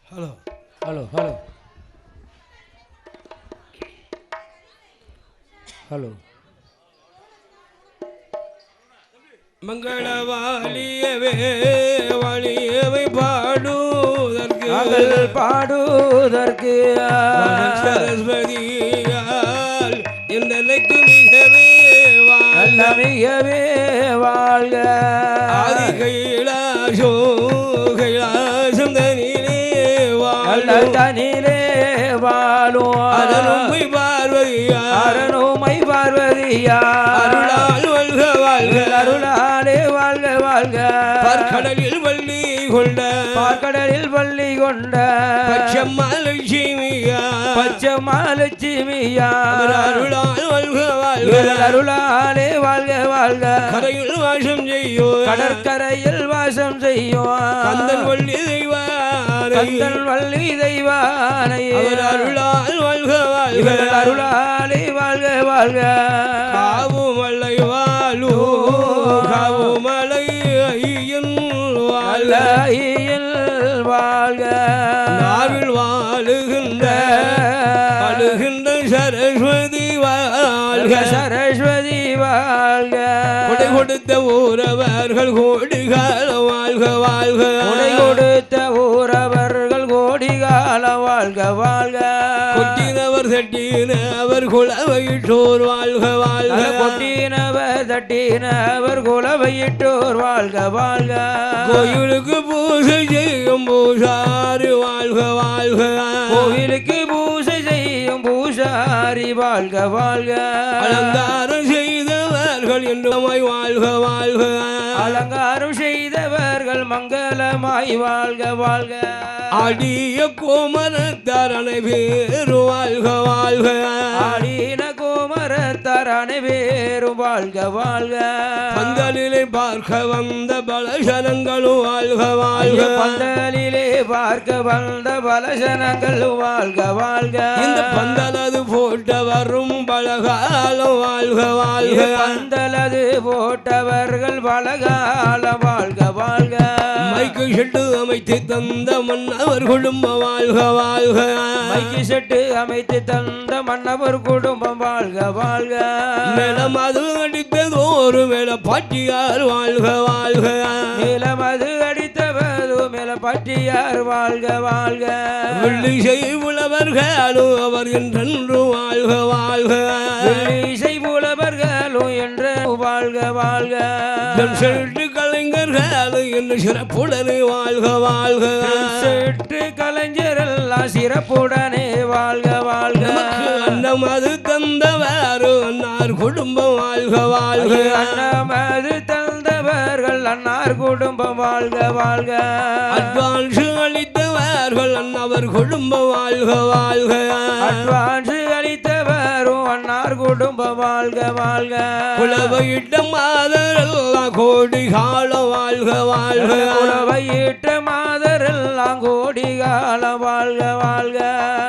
ஹலோ ஹலோ ஹலோ ஹலோ மங்களவாளியவே வாழியவை பாடுவதற்கு சரஸ்வதியால் என்னைக்கு மிகவே வாழ்க ஆதி கைலாசம் தனிலே வாழும் அரணுமை பார்வதியா அருளால் வாழ்க வாழ்க அருளாலே வாழ்க வாழ்க பார்க்கடலில் வள்ளி கொண்ட பச்சம்மாலட்சுமியா அருளால் வாழ்க வாழ்க அருளாலே வாழ்க வாழ்க கரையில் வாசம் செய்யும் கடற்கரையில் வாசம் செய்யும் கந்தன் வள்ளி தெய்வானை அருளால் வாழ்க வாழ்க அருளாலே வாழ்க வாழ்க காவுமலை ஐயன் வாழ்க நாவில் வாழுகின்ற சரஸ்வதி வாழ்க கொடை கொடுத்த ஊரவர்கள் கோடிகால வாழ்க வாழ்க கொடை கொடுத்த ஊரவர்கள் கோடிகால வாழ்க வாழ்க கொட்டினவர் தட்டினவர் குலவையிட்டோர் வாழ்க வாழ்க கொட்டினவர் தட்டினவர் குலவையிட்டோர் வாழ்க வாழ்க கோயிலுக்கு பூஜை செய்யும் பூசாரி வாழ்க வாழ்க கோயிலுக்கு பூஜை செய்யும் பூசாரி வாழ்க வாழ்க அலங்காரம் செய்தவர்கள் என்றுமாய் வாழ்க வாழ்க அலங்காரம் செய்தவர்கள் மங்களமாய் வாழ்க வாழ்க அடிய கோமரத்தரணை பேரு வாழ்க வாழ்க அடின கோமரத்தரணை பேரு வாழ்க வாழ்க பந்தலிலே பார்க்க வந்த பலசனங்களும் வாழ்க வாழ்க பந்தலிலே பார்க்க வந்த பலசனங்களும் வாழ்க வாழ்க இந்த பந்தலது போட்டவரும் பலகாலம் வாழ்க வாழ்க பந்தலது போட்டவர்கள் பலகாலம் வாழ்க வாழ்க மைக்கு செட்டு அமைத்து தந்த மன்னவர் குடும்பம் வாழ்க வாழ்க மைக்கு செட்டு அமைத்து தந்த மன்னவர் குடும்பம் வாழ்க வாழ்க மேலமது அடித்ததோரு மேல பாட்டியார் வாழ்க வாழ்க மேலமது அடித்தவரு மேல பாட்டியார் வாழ்க வாழ்க வெள்ளிசை புலவர்களும் அவர் என்றென்று வாழ்க வாழ்க வெள்ளிசை புலவர்களும் என்று வாழ்க வாழ்க செட்டு கலைஞர்களும் என்று சிறப்புடனே வாழ்க வாழ்க செட்டு கலைஞர் எல்லாம் சிறப்புடனே வாழ்க வாழ்க அன்னமது தந்தவர் அன்னார் குடும்பம் வாழ்க வாழ்க அன்னமது தந்தவர்கள் அன்னார் குடும்பம் வாழ்க வாழ்க அட்வான்ஸ் அளித்தவர்கள் அன்னவர் குடும்பம் வாழ்க வாழ்க அட்வான்ஸ் அளித்தவரும் அன்னார் குடும்பம் வாழ்க வாழ்க குலவையிட்ட மாதரெல்லாம் கோடி காலம் வாழ்க வாழ்க குலவையிட்ட மாதரெல்லாம் கோடி காலம் வாழ்க வாழ்க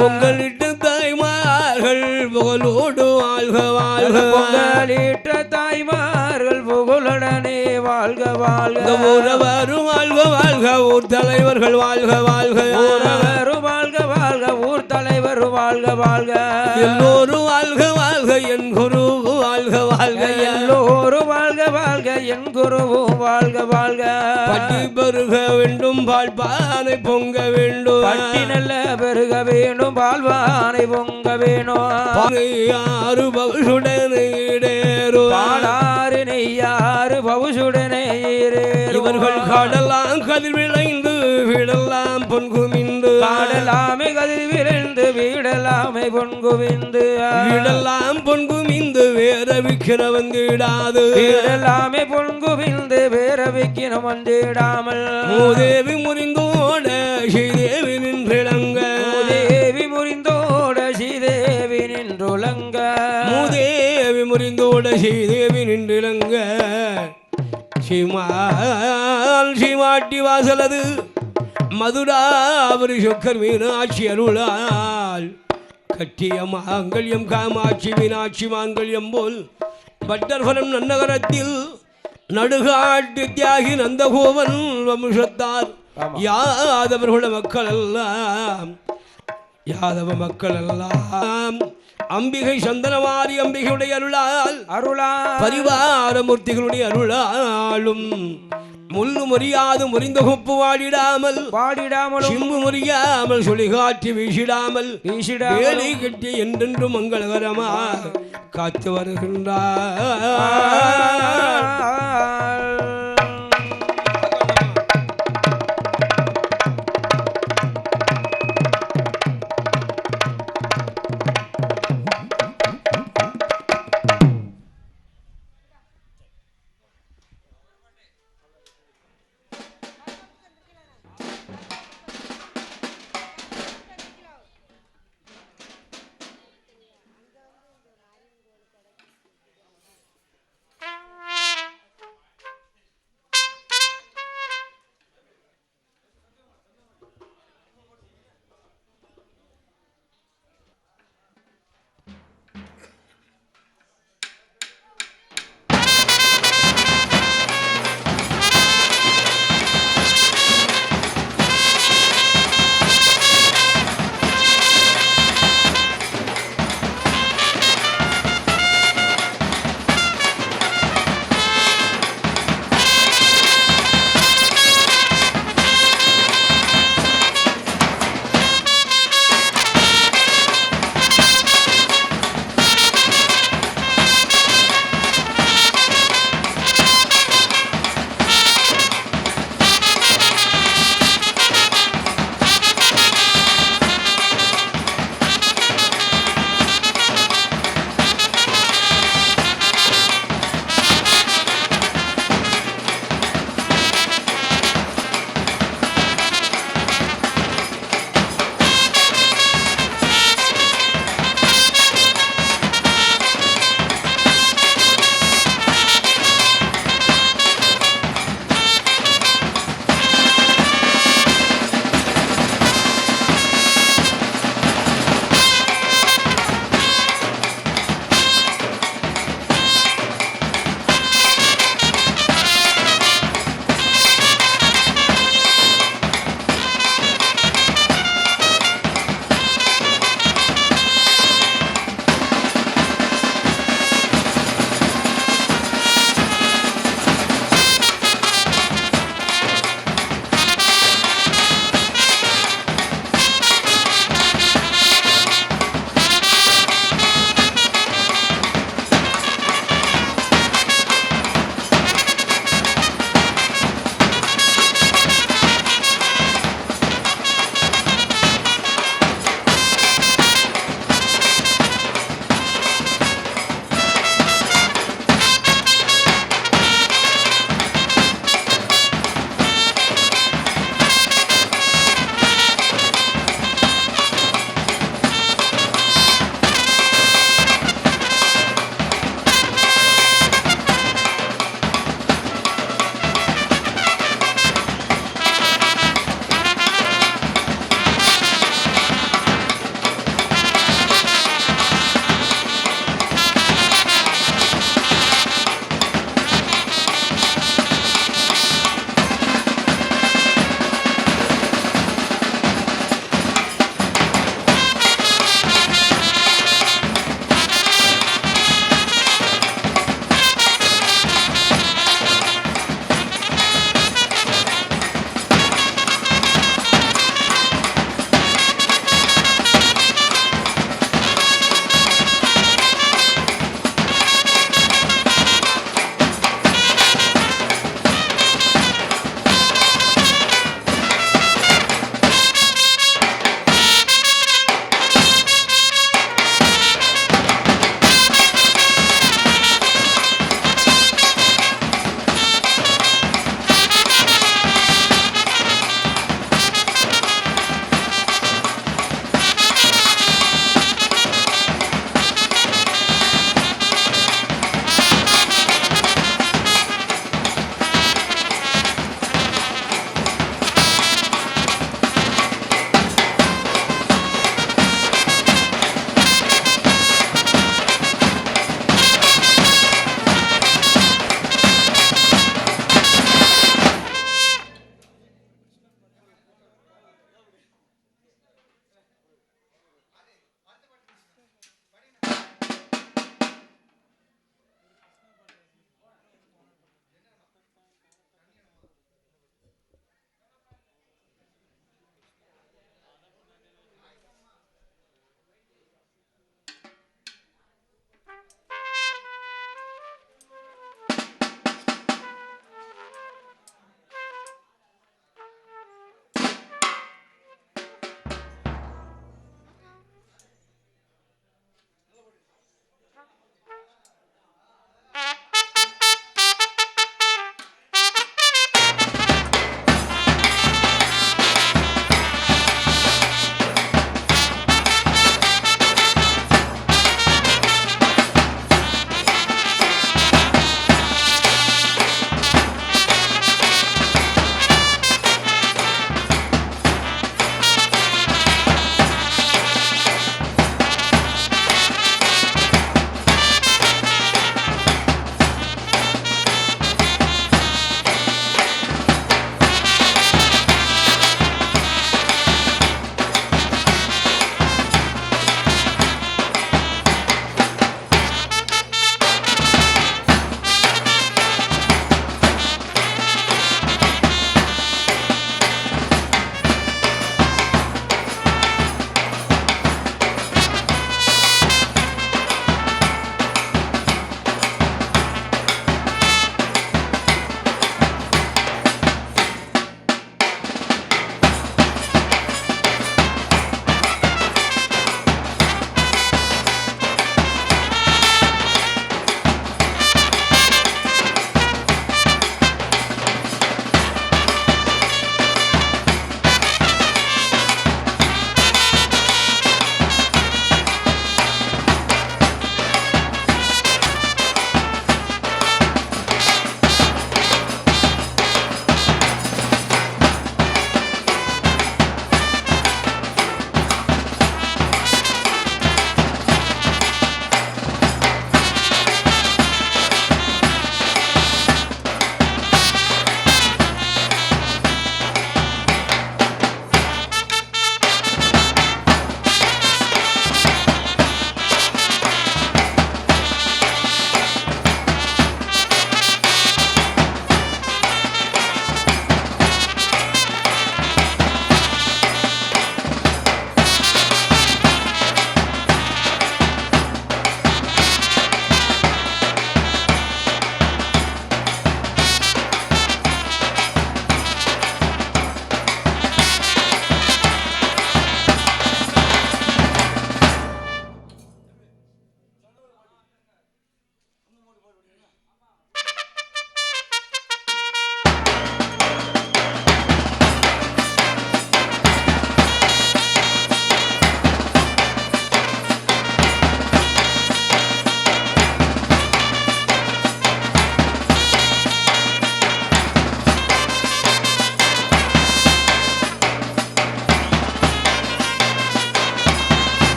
பொங்கலிட்ட தாய்மார்கள் புகழோடு வாழ்க வாழ்க பொங்கலிட்ட தாய்மார்கள் புகழுடனே வாழ்க வாழ்க ஊரவரும் வாழ்க வாழ்க ஊர் தலைவர்கள் வாழ்க வாழ்க ஊரவரும் வாழ்க வாழ்க ஊர் தலைவர் வாழ்க வாழ்க எல்லோரும் வாழ்க வாழ்க என் குரு வாழ்க வாழ்க எல்லோரும் வாழ்க வாழ்க என் குரு வாழ்க வாழ்க பட்டி பெருக வேண்டும் பால்பானை பொங்க வேண்டும் பட்டி நல்ல பெருக வேண்டும் பால்பானை பொங்க வேண்டும் யாரு பவுசுடனே பாலாறு நெய்யாறு பவுசுடனே இவர்கள் காடெல்லாம் கதிர் விளைந்து வீடெல்லாம் பொன்குமிந்து காடெல்லாமே கதிர் விளைந்து வீடெல்லாமே பொன்குமிந்து வீடெல்லாம் பொன்குமிந்து வேற விக்கிர வந்திடாது வீடெல்லாமே பொன்குமிந்து வேற விக்கிர வந்திடாமல் மூதேவி முறிந்தோட ஸ்ரீதேவி நின்றிளங்க மூதேவி முறிந்தோட ஸ்ரீதேவி நின்றுலங்க மூதேவி முறிந்தோட ஸ்ரீதேவி நின்றிளங்க சீமாட்டி வாசலது மதுராபுரி சொக்கர் மீனாட்சி அருளால் கட்டிய மாங்கல்யம் காமாட்சி மீனாட்சி மாங்கல்யம் போல் பட்டர்பலம் நன்னகரத்தில் நடுகாட்டு தியாகி நந்தகோவன் வம்சத்தார் யாதவர்கள மக்கள் எல்லாம் யாதவ மக்கள் எல்லாம் அம்பிகை சந்தனமாரி அம்பிகையுடைய அருளால் பரிவார மூர்த்திகளுடைய அருளாலும் முள்ளு முறியாது முறிந்த கொப்பு வாடிடாமல் சிம்பு முறியாமல் சுழிகாற்றி வீசிடாமல் வேலை கட்டி என்றென்றும் மங்களகரமாக காத்து வருகின்றார்.